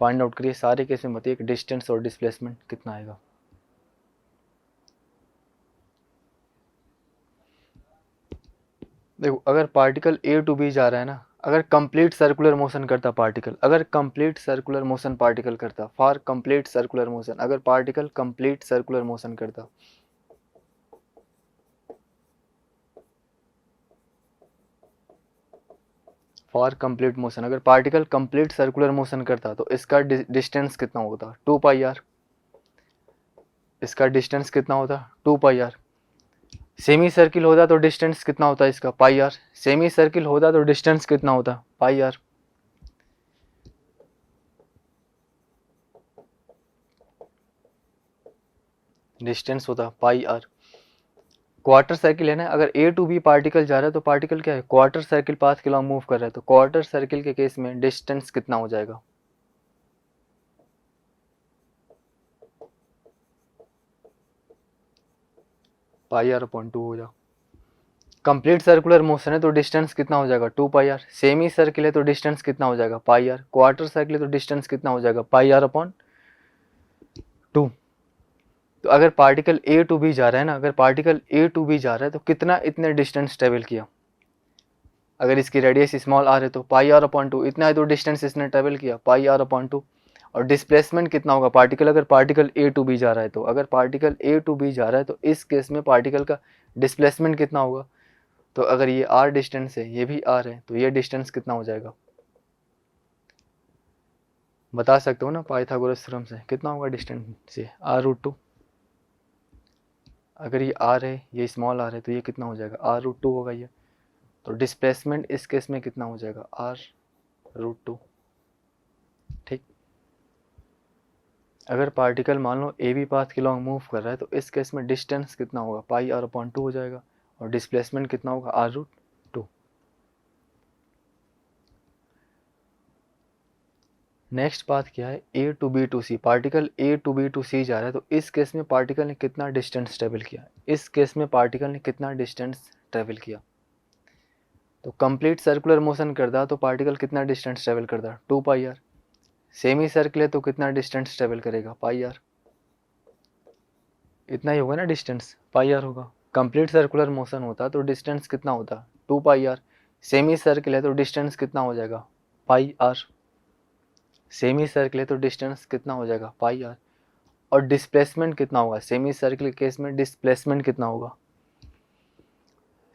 फाइंड आउट करिए, सारे केस में बताइए कि डिस्टेंस और डिस्प्लेसमेंट कितना आएगा। देखो अगर पार्टिकल ए टू बी जा रहा है ना, अगर कंप्लीट सर्कुलर मोशन करता पार्टिकल, अगर कंप्लीट सर्कुलर मोशन पार्टिकल करता, फॉर कंप्लीट सर्कुलर मोशन, अगर पार्टिकल कंप्लीट सर्कुलर मोशन करता, फॉर कंप्लीट मोशन, अगर पार्टिकल कंप्लीट सर्कुलर मोशन करता तो इसका डिस्टेंस कितना होता, 2πr। इसका डिस्टेंस कितना होता, 2πr। सेमी सर्किल होता तो डिस्टेंस कितना होता इसका, πr। सेमी सर्किल होता तो डिस्टेंस कितना होता, πr। डिस्टेंस होता πr। क्वार्टर सर्किल है ना, अगर ए टू बी पार्टिकल जा रहा है तो पार्टिकल क्या है, क्वार्टर सर्किल पाथ के अलॉन्ग मूव कर रहा है, तो क्वार्टर सर्किल के केस में डिस्टेंस कितना हो जाएगा, πr/2 हो जाएगा। कंप्लीट सर्कुलर मोशन है तो डिस्टेंस कितना हो जाएगा, 2πr। सेमी सर्किल है तो डिस्टेंस कितना हो जाएगा, πr। क्वार्टर सर्किल है तो डिस्टेंस कितना हो जाएगा, πr/2। तो अगर पार्टिकल ए टू बी जा रहा है ना, अगर पार्टिकल ए टू बी जा रहा है तो कितना इतने डिस्टेंस ट्रेवल किया, अगर इसकी रेडियस स्मॉल आर है तो πr/2, इतना है तो डिस्टेंस इसने ट्रेवल किया, πr/2। और डिस्प्लेसमेंट कितना होगा, पार्टिकल अगर पार्टिकल ए टू बी जा रहा है तो, अगर पार्टिकल ए टू बी जा रहा है तो इस केस में पार्टिकल का डिस्प्लेसमेंट कितना होगा, तो अगर ये आर डिस्टेंस है ये भी आर है तो ये डिस्टेंस कितना हो जाएगा, बता सकते हो ना पाइथागोरस थ्योरम से, कितना होगा डिस्टेंस से, r√2। अगर ये आर है ये स्मॉल आर है तो ये कितना हो जाएगा, r√2 होगा ये। तो डिस्प्लेसमेंट इस केस में कितना हो जाएगा, r√2। ठीक, अगर पार्टिकल मान लो ए बी पाथ के लॉन्ग मूव कर रहा है तो इस केस में डिस्टेंस कितना होगा, πr/2 हो जाएगा, और डिस्प्लेसमेंट कितना होगा, r√2। नेक्स्ट पाथ क्या है, A to B to C, particle A to B to C जा रहा है तो इस केस में पार्टिकल ने कितना डिस्टेंस ट्रेवल किया, इस केस में पार्टिकल ने कितना डिस्टेंस ट्रेवल किया। तो कंप्लीट सर्कुलर मोशन करता तो पार्टिकल कितना डिस्टेंस ट्रेवल करता, 2πr। सेमी सर्किल है तो कितना डिस्टेंस ट्रेवल करेगा, πr। इतना ही होगा ना डिस्टेंस, πr होगा। कंप्लीट सर्कुलर मोशन होता तो डिस्टेंस कितना होता, 2πr। सेमी सर्किल है तो डिस्टेंस कितना हो जाएगा, πr। सेमी सर्किल है तो डिस्टेंस कितना हो जाएगा, πr। और डिस्प्लेसमेंट कितना होगा, सेमी सर्किल केस में डिस्प्लेसमेंट कितना होगा,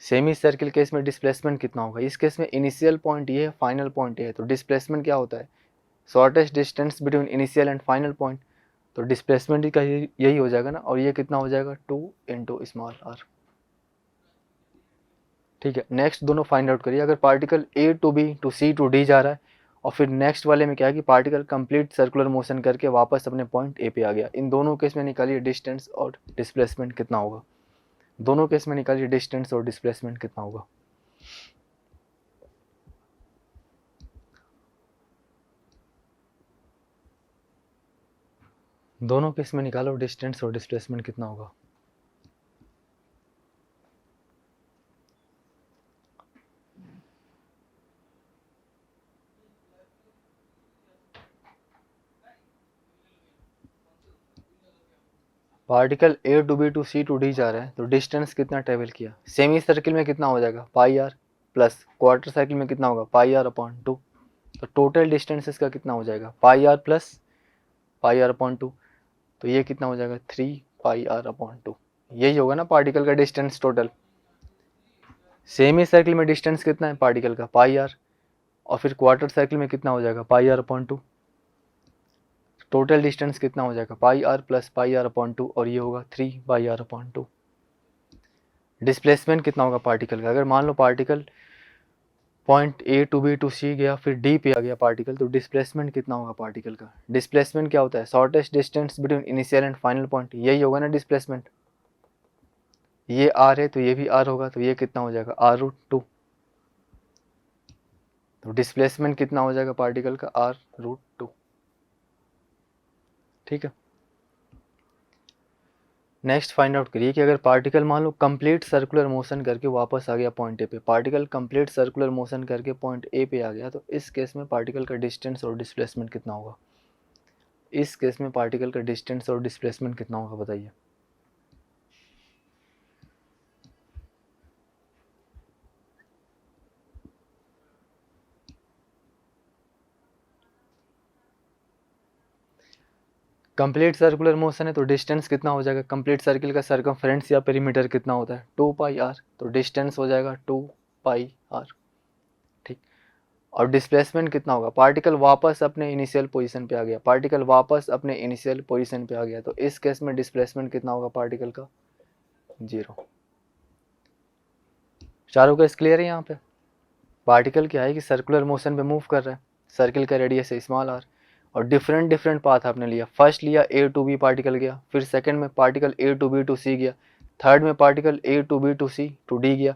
सेमी सर्किल केस में डिस्प्लेसमेंट कितना होगा। इस केस में इनिशियल पॉइंट ये है, फाइनल पॉइंट ये है, तो डिस्प्लेसमेंट क्या होता है, shortest distance between initial and final point, तो डिस्प्लेसमेंट का यही हो जाएगा ना, और ये कितना हो जाएगा, 2 × स्मॉल r। ठीक है, नेक्स्ट दोनों फाइंड आउट करिए। अगर particle A to B to C to D जा रहा है, और फिर नेक्स्ट वाले में क्या है कि पार्टिकल कंप्लीट सर्कुलर मोशन करके वापस अपने पॉइंट ए पे आ गया, इन दोनों केस में निकालिए डिस्टेंस और डिस्प्लेसमेंट कितना होगा। दोनों केस में निकालिए डिस्टेंस और डिस्प्लेसमेंट कितना होगा। दोनों केस में निकालो डिस्टेंस और डिस्प्लेसमेंट कितना होगा। Particle A to B to C to D जा रहा है तो डिस्टेंस कितना ट्रेवल किया, सेमी सर्किल में कितना हो जाएगा pi r, plus quarter cycle में कितना होगा पाई आर अपॉन टू। तो टोटल डिस्टेंस इसका कितना हो जाएगा pi r plus pi r upon two. तो ये कितना हो जाएगा 3 पाई आर अपॉन टू। यही होगा ना पार्टिकल का डिस्टेंस टोटल। सेमी सर्किल में डिस्टेंस कितना है पार्टिकल का पाई आर, और फिर क्वार्टर साइकिल में कितना हो जाएगा pi r upon two. Total distance कितना हो जाएगा pi r plus pi r upon two, और ये होगा 3 pi r upon two. Displacement कितना होगा पार्टिकल का, अगर मान लो particle point A to B to C गया फिर डी पे आ गया पार्टिकल, तो डिस्प्लेसमेंट कितना होगा पार्टिकल का। डिस्प्लेसमेंट क्या होता है shortest distance between initial and final point, यही होगा ना डिस्प्लेसमेंट। ये आर है तो ये भी आर होगा, तो ये कितना हो जाएगा आर रूट टू। तो डिस्प्लेसमेंट कितना हो जाएगा पार्टिकल का आर रूट टू। ठीक है, नेक्स्ट फाइंड आउट करिए कि अगर पार्टिकल मान लो कंप्लीट सर्कुलर मोशन करके वापस आ गया पॉइंट ए पे, पार्टिकल कंप्लीट सर्कुलर मोशन करके पॉइंट ए पे आ गया, तो इस केस में पार्टिकल का डिस्टेंस और डिस्प्लेसमेंट कितना होगा। इस केस में पार्टिकल का डिस्टेंस और डिस्प्लेसमेंट कितना होगा बताइए। कंप्लीट सर्कुलर मोशन है तो डिस्टेंस कितना हो जाएगा, कंप्लीट सर्किल का सर्कमफेरेंस या पेरीमीटर कितना होता है 2 पाई आर, तो डिस्टेंस हो जाएगा 2 पाई आर। ठीक, और डिस्प्लेसमेंट कितना होगा, पार्टिकल वापस अपने इनिशियल पोजीशन पे आ गया, पार्टिकल वापस अपने इनिशियल पोजीशन पे आ गया, तो इस केस में डिस्प्लेसमेंट कितना होगा पार्टिकल का 0। चारों केस क्लियर है यहाँ पे। पार्टिकल क्या है कि सर्कुलर मोशन पे मूव कर रहा है, सर्किल का रेडियस है स्मॉल आर, और डिफरेंट डिफरेंट पाथ आपने लिया। फर्स्ट लिया ए टू बी पार्टिकल गया, फिर सेकंड में particle A to B to C गया, थर्ड में particle A to B to C to D गया,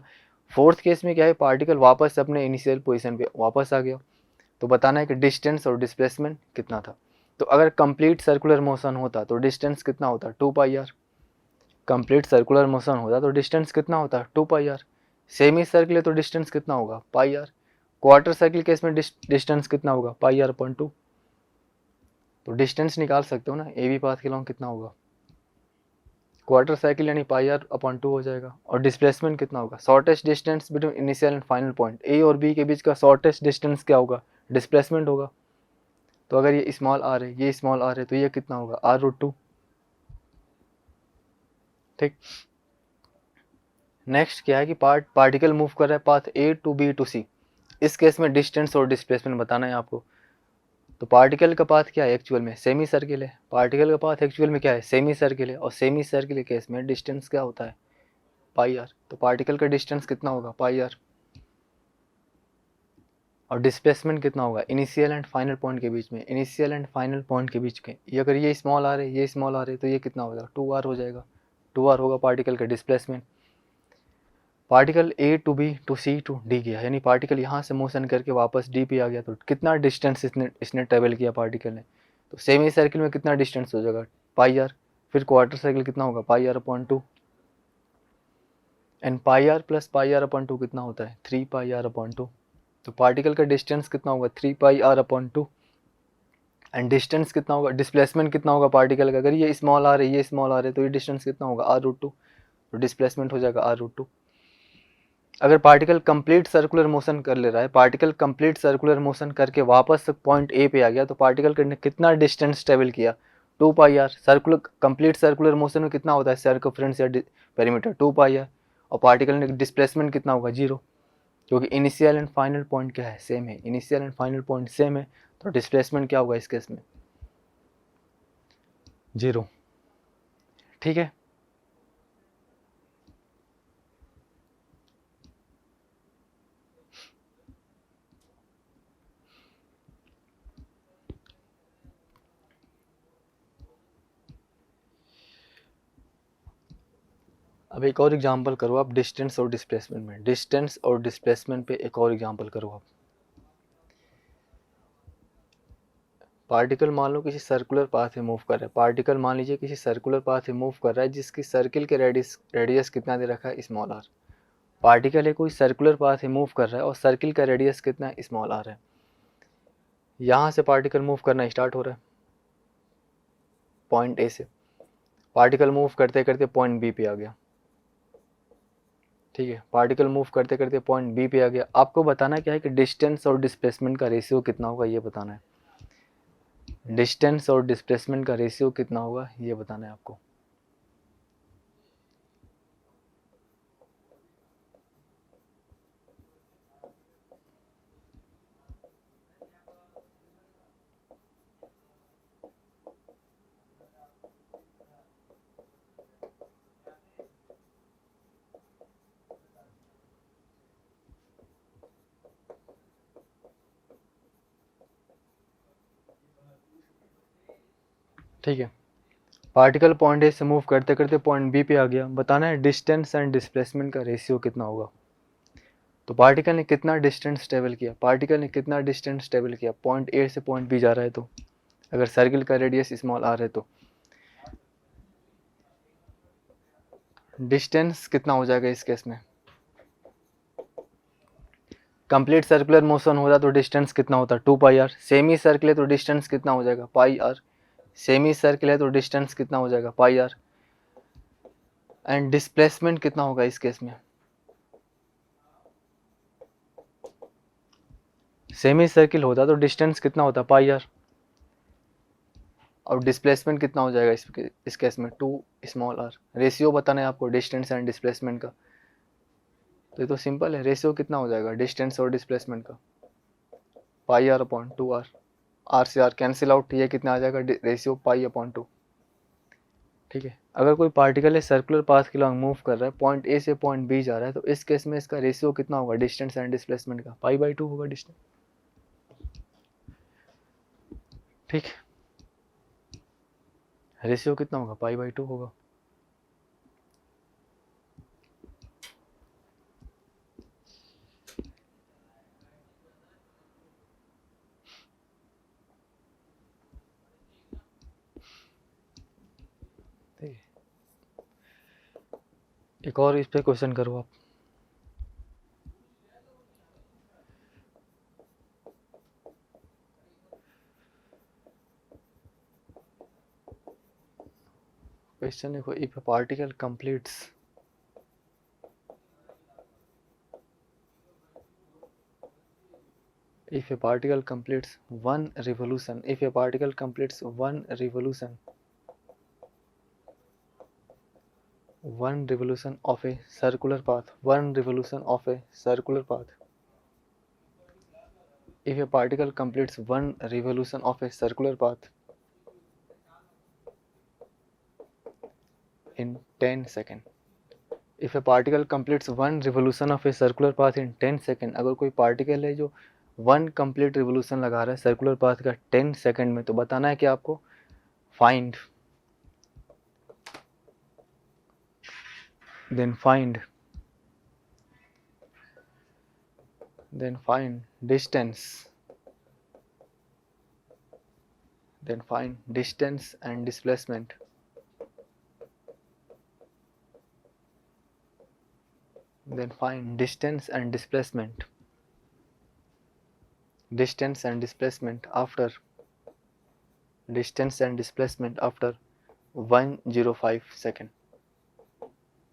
फोर्थ केस में क्या है पार्टिकल वापस अपने इनिशियल पोजीशन पे वापस आ गया। तो बताना है कि डिस्टेंस और डिस्प्लेसमेंट कितना था। तो अगर कंप्लीट सर्कुलर मोशन होता तो डिस्टेंस कितना होता 2 pi are. Complete circular motion होता तो डिस्टेंस कितना होता 2 पाई आर। सेमी सर्किल है तो डिस्टेंस कितना होगा pi are. Quarter circle case में डिस्टेंस कितना होगा पाई आर अपॉन टू। तो डिस्टेंस निकाल सकते हो ना, ए बी पाथ के लॉन्ग कितना होगा क्वार्टर साइकिल यानी पाई आर अपॉन टू हो जाएगा। और डिस्प्लेसमेंट कितना होगा, shortest distance between initial and final point, A और बी के बीच का शॉर्टेस्ट डिस्टेंस क्या होगा डिस्प्लेसमेंट होगा। तो अगर ये स्मॉल आर है ये स्मॉल आर है तो ये कितना होगा आर रूट टू। ठीक, नेक्स्ट क्या है कि पार्टिकल मूव कर रहा है path A to B to C, इस केस में डिस्टेंस और डिस्प्लेसमेंट बताना है आपको। तो पार्टिकल का पाथ क्या है एक्चुअल में सेमी सर्किल है, पार्टिकल का पाथ एक्चुअल में क्या है सेमी सर्किल है, और सेमी सर्किल के केस में डिस्टेंस क्या होता है पाई आर। तो पार्टिकल का डिस्टेंस कितना होगा पाई आर, और डिस्प्लेसमेंट कितना होगा इनिशियल एंड फाइनल पॉइंट के बीच में, इनिशियल एंड फाइनल पॉइंट के बीच के, ये अगर ये स्मॉल आर है ये स्मॉल आर है तो ये कितना हो जाएगा 2r हो जाएगा। 2r होगा पार्टिकल का displacement. Particle A to B to C to D गया, यानी पार्टिकल यहाँ से मोशन करके वापस डी पे आ गया, तो कितना डिस्टेंस इसने ट्रेवल किया पार्टिकल ने। तो सेमी सर्किल में कितना डिस्टेंस हो जाएगा पाई आर, फिर क्वार्टर सर्किल कितना होगा pi r upon two, and pi r plus pi r upon two कितना होता है 3 पाई आर अपॉन टू। तो पार्टिकल का डिस्टेंस कितना होगा 3 pi r upon two, and distance कितना होगा डिस्प्लेसमेंट कितना होगा पार्टिकल का, अगर ये स्मॉल आर है ये स्मॉल आर है तो ये डिस्टेंस कितना होगा आर रूट टू, तो डिस्प्लेसमेंट हो जाएगा आर रूट टू। अगर पार्टिकल कंप्लीट सर्कुलर मोशन कर ले रहा है, पार्टिकल कंप्लीट सर्कुलर मोशन करके वापस पॉइंट ए पे आ गया, तो पार्टिकल ने कितना डिस्टेंस ट्रेवल किया 2 pi r. Circular complete circular motion में कितना होता है सर्कमफेरेंस या पेरीमीटर 2 पाई आर, और पार्टिकल ने डिस्प्लेसमेंट कितना होगा 0, क्योंकि इनिशियल एंड फाइनल पॉइंट क्या है सेम है, initial and final point same है, तो डिस्प्लेसमेंट क्या होगा इस केस में 0। ठीक है, अब एक और एग्जांपल करो आप डिस्टेंस और डिस्प्लेसमेंट में, डिस्टेंस और डिस्प्लेसमेंट पे एक और एग्जांपल करो आप। पार्टिकल मान लो किसी सर्कुलर पाथ में मूव कर रहा है, पार्टिकल मान लीजिए किसी सर्कुलर पाथ में मूव कर रहा है जिसकी सर्किल के रेडियस कितना दे रखा है स्मॉल आर। पार्टिकल है कोई सर्कुलर पाथ में मूव कर रहा है और सर्किल का रेडियस कितना है स्मॉल आर है। यहाँ से पार्टिकल मूव करना स्टार्ट हो रहा है पॉइंट ए से, पार्टिकल मूव करते करते पॉइंट बी पे आ गया, ठीक है, पार्टिकल मूव करते करते पॉइंट बी पे आ गया। आपको बताना क्या है कि डिस्टेंस और डिस्प्लेसमेंट का रेशियो कितना होगा ये बताना है, डिस्टेंस और डिस्प्लेसमेंट का रेशियो कितना होगा ये बताना है आपको। ठीक है, पार्टिकल पॉइंट ए से मूव करते करते पॉइंट बी पे आ गया, बताना है डिस्टेंस एंड डिस्प्लेसमेंट का रेशियो कितना होगा। तो पार्टिकल ने कितना डिस्टेंस ट्रेवल किया, पार्टिकल ने कितना डिस्टेंस ट्रेवल किया, पॉइंट ए से पॉइंट बी जा रहा है, तो अगर सर्किल का रेडियस स्मॉल आर है तो डिस्टेंस कितना हो जाएगा इस केस में, कंप्लीट सर्कुलर मोशन होता तो डिस्टेंस कितना होता, 2 पाई आर। सेमी सर्किल है तो डिस्टेंस कितना हो जाएगा, पाई आर। सेमी सर्किल है तो डिस्टेंस कितना हो जाएगा, पाई आर। एंड डिस्प्लेसमेंट कितना होगा इस केस में, सेमी सर्किल होता तो डिस्टेंस कितना होता, पाई आर, और डिस्प्लेसमेंट कितना हो जाएगा इस केस में, 2 स्मॉल आर। रेशियो बताना है आपको डिस्टेंस एंड डिस्प्लेसमेंट का, तो ये तो सिंपल है, रेशियो कितना हो जाएगा डिस्टेंस और डिस्प्लेसमेंट का, पाई आर अपॉन 2 आर। आर से आर कैंसिल आउट, ये कितना आ जाएगा रेशियो, पाई अपॉन 2। ठीक है, अगर कोई पार्टिकल है सर्कुलर पाथ के लॉन्ग मूव कर रहा है, पॉइंट ए से पॉइंट बी जा रहा है, तो इस केस में इसका रेशियो कितना होगा डिस्टेंस एंड डिस्प्लेसमेंट का, पाई/2 होगा डिस्टेंस। ठीक, रेशियो कितना होगा, पाई/2 होगा। ठीक है, एक और इस पे क्वेश्चन करो आप। क्वेश्चन देखो, if a particle completes if a particle completes one revolution, if a particle completes one revolution of a circular path, one revolution of a circular path, if a particle completes one revolution of a circular path in 10 seconds, if a particle completes one revolution of a circular path in 10 seconds, अगर कोई particle है जो one complete revolution लगा रहा है circular path का 10 second में, तो बताना है कि आपको find, then find distance, then find distance and displacement, then find distance and displacement, distance and displacement after, distance and displacement after 105 second।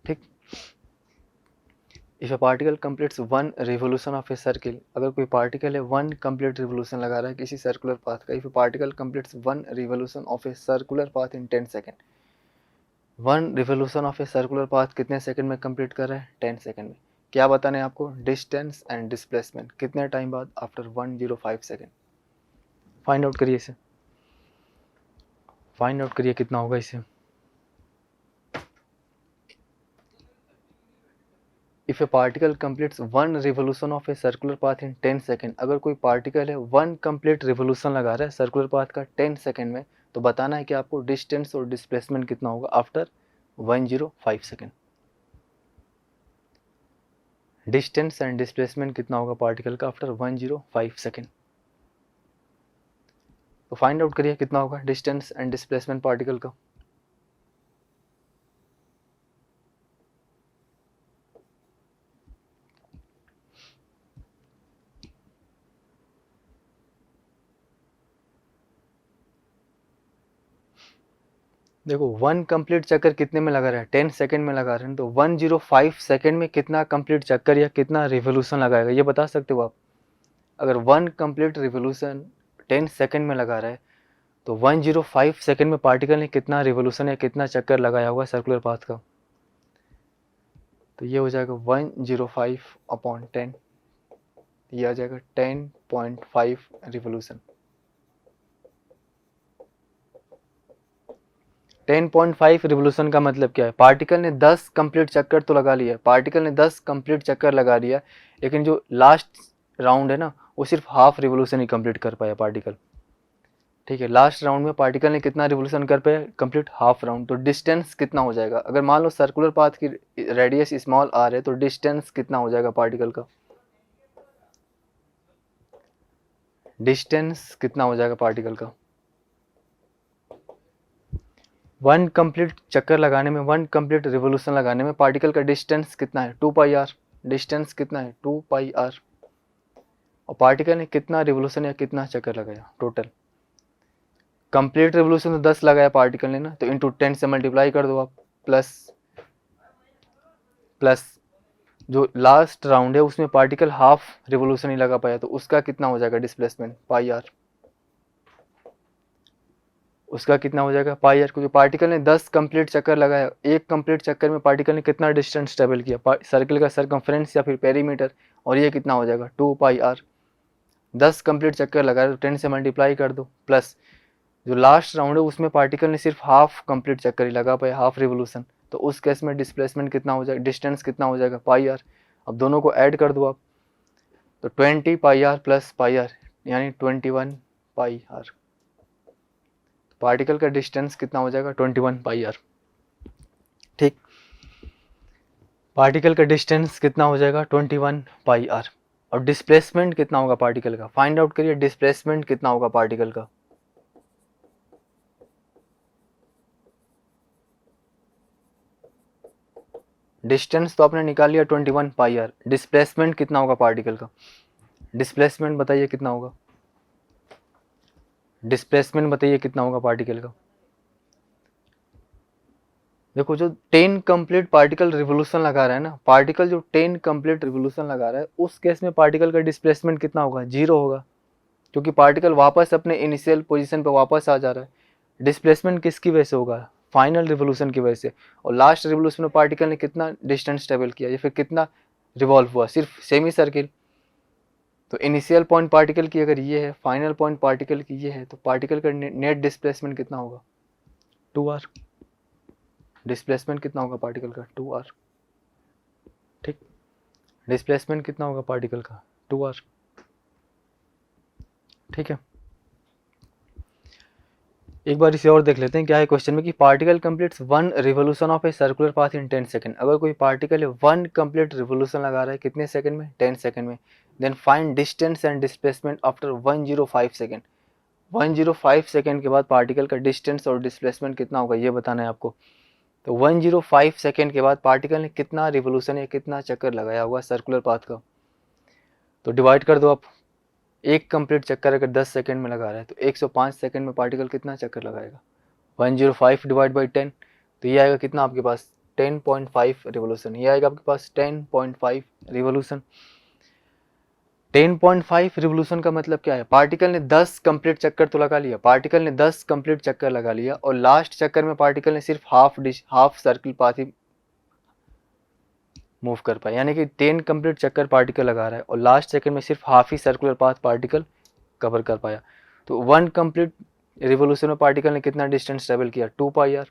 ठीक, if A particle completes one revolution of a circle, अगर कोई particle है one complete revolution लगा रहा है किसी circular path का, if A particle completes one revolution of a circular path in 10 second, one revolution of a circular path कितने second में कंप्लीट कर रहा है, 10 सेकंड में। क्या बताना है आपको, डिस्टेंस एंड डिस्प्लेसमेंट कितने टाइम बाद, आफ्टर 105 सेकंड। फाइंड आउट करिए इसे, फाइंड आउट करिए कितना होगा इसे। If A particle completes one revolution of a circular path in 10 second, अगर कोई पार्टिकल है वन कंप्लीट रिवोल्यूशन लगा रहा है सर्कुलर पाथ का 10 सेकंड में, तो बताना है कि आपको डिस्टेंस और डिस्प्लेसमेंट कितना होगा after 105 second. Distance and displacement कितना होगा पार्टिकल का आफ्टर 105 सेकंड। तो फाइंड आउट करिए कितना होगा डिस्टेंस एंड डिस्प्लेसमेंट पार्टिकल का। देखो 1 कंप्लीट चक्कर कितने में लगा रहा है, 10 सेकंड में लगा रहे हैं, तो 105 सेकंड में कितना कंप्लीट चक्कर या कितना रिवोल्यूशन लगाएगा, ये बता सकते हो आप? अगर 1 कंप्लीट रिवोल्यूशन 10 सेकंड में लगा रहा है तो 105 सेकंड में पार्टिकल ने कितना रिवोल्यूशन या कितना चक्कर लगाया होगा सर्कुलर पाथ का? तो ये हो जाएगा 105/10, ये आ जाएगा 10.5 रिवोल्यूशन। 10.5 रिवोल्यूशन का मतलब क्या है? पार्टिकल ने 10 कंप्लीट चक्कर तो लगा लिया, पार्टिकल ने 10 कंप्लीट चक्कर लगा लिया, लेकिन जो लास्ट राउंड है ना वो सिर्फ हाफ रिवोल्यूशन ही कंप्लीट कर पाया पार्टिकल। ठीक है, लास्ट राउंड में पार्टिकल ने कितना रिवोल्यूशन कर पाया? Complete half round. तो डिस्टेंस कितना हो जाएगा? अगर मान लो सर्कुलर पाथ की रेडियस स्मॉल आर है तो डिस्टेंस कितना हो जाएगा पार्टिकल का? डिस्टेंस कितना हो जाएगा पार्टिकल का? 1 कंप्लीट चक्कर लगाने में, 1 कंप्लीट रिवोल्यूशन लगाने में पार्टिकल का डिस्टेंस कितना है? 2πr। डिस्टेंस कितना है? 2πr। और पार्टिकल ने कितना रिवोल्यूशन या कितना चक्कर लगाया टोटल? कंप्लीट रिवोल्यूशन तो 10 लगाया पार्टिकल ने ना, तो इंटू 10 से मल्टीप्लाई कर दो आप, प्लस जो लास्ट राउंड है उसमें पार्टिकल हाफ रिवोल्यूशन ही लगा पाया, तो उसका कितना हो जाएगा डिस्प्लेसमेंट? πr। उसका कितना हो जाएगा? πr, क्योंकि पार्टिकल ने 10 कंप्लीट चक्कर लगाया। एक कंप्लीट चक्कर में पार्टिकल ने कितना डिस्टेंस ट्रेवल किया, सर्कल का सरकमफ्रेंस या फिर पेरीमीटर, और ये कितना हो जाएगा? 2πr। 10 कंप्लीट चक्कर लगाया तो 10 से मल्टीप्लाई कर दो, प्लस जो लास्ट राउंड है उसमें पार्टिकल ने सिर्फ हाफ कंप्लीट चक्कर ही लगा पाया, हाफ रिवोल्यूशन, तो उस केस में डिस्प्लेसमेंट कितना हो जाएगा, डिस्टेंस कितना हो जाएगा? πr। अब दोनों को ऐड कर दो आप, तो 20πr प्लस πr यानी 21πr। पार्टिकल का डिस्टेंस कितना हो जाएगा? 21πr। ठीक, पार्टिकल का डिस्टेंस कितना हो जाएगा? 21πr। और डिस्प्लेसमेंट कितना होगा पार्टिकल का? फाइंड आउट करिए, डिस्प्लेसमेंट कितना होगा पार्टिकल का? डिस्टेंस तो आपने निकाल लिया 21πr, डिस्प्लेसमेंट कितना होगा पार्टिकल का? डिस्प्लेसमेंट बताइए कितना होगा? डिस्प्लेसमेंट बताइए कितना होगा पार्टिकल का? देखो जो 10 कंप्लीट पार्टिकल रिवोल्यूशन लगा रहा है ना, पार्टिकल जो 10 कंप्लीट रिवोल्यूशन लगा रहा है उस केस में पार्टिकल का डिस्प्लेसमेंट कितना होगा? 0 होगा, क्योंकि पार्टिकल वापस अपने इनिशियल पोजीशन पर वापस आ जा रहा है। डिस्प्लेसमेंट किसकी वजह से होगा? फाइनल रिवोल्यूशन की वजह से। और लास्ट रिवोल्यूशन में पार्टिकल ने कितना डिस्टेंस ट्रेवल किया या फिर कितना रिवॉल्व हुआ? सिर्फ सेमी सर्किल। तो इनिशियल पॉइंट पार्टिकल की अगर ये है, फाइनल पॉइंट पार्टिकल की ये है, तो पार्टिकल का नेट डिस्प्लेसमेंट कितना होगा? 2r। डिस्प्लेसमेंट कितना होगा पार्टिकल का? 2r। ठीक, डिस्प्लेसमेंट कितना होगा पार्टिकल का? 2r। ठीक है, एक बार इसे और देख लेते हैं क्या है क्वेश्चन में कि particle completes 1 revolution of a circular path in 10 second. अगर कोई पार्टिकल 1 कंप्लीट रिवोल्यूशन लगा रहा है कितने सेकंड में? 10 सेकंड में। Then find distance and displacement after 105 second. 105 second के बाद पार्टिकल का डिस्टेंस और डिस्प्लेसमेंट कितना होगा ये बताना है आपको। तो 105 सेकंड के बाद पार्टिकल ने कितना रिवोल्यूशन या कितना चक्कर लगाया होगा सर्कुलर पाथ का? तो डिवाइड कर दो आप, एक कंप्लीट चक्कर अगर 10 सेकंड में लगा रहा है तो 105 सेकंड में पार्टिकल कितना चक्कर लगाएगा? 105 डिवाइड बाई 10, तो ये आएगा कितना आपके पास? 10.5 रिवोल्यूशन। ये आएगा आपके पास 10.5 रिवोल्यूशन। 10.5 रिवोल्यूशन का मतलब क्या है? पार्टिकल ने 10 कंप्लीट चक्कर तो लगा लिया, पार्टिकल ने 10 कंप्लीट चक्कर लगा लिया, और लास्ट चक्कर में पार्टिकल ने सिर्फ हाफ सर्किल पाथ ही मूव कर पाया, यानी कि 10 कंप्लीट चक्कर पार्टिकल लगा रहा है और लास्ट सेकंड में सिर्फ हाफ ही सर्कुलर पाथ पार्टिकल कवर कर पाया। तो 1 कंप्लीट रिवोल्यूशन में पार्टिकल ने कितना डिस्टेंस ट्रेवल किया? 2πr।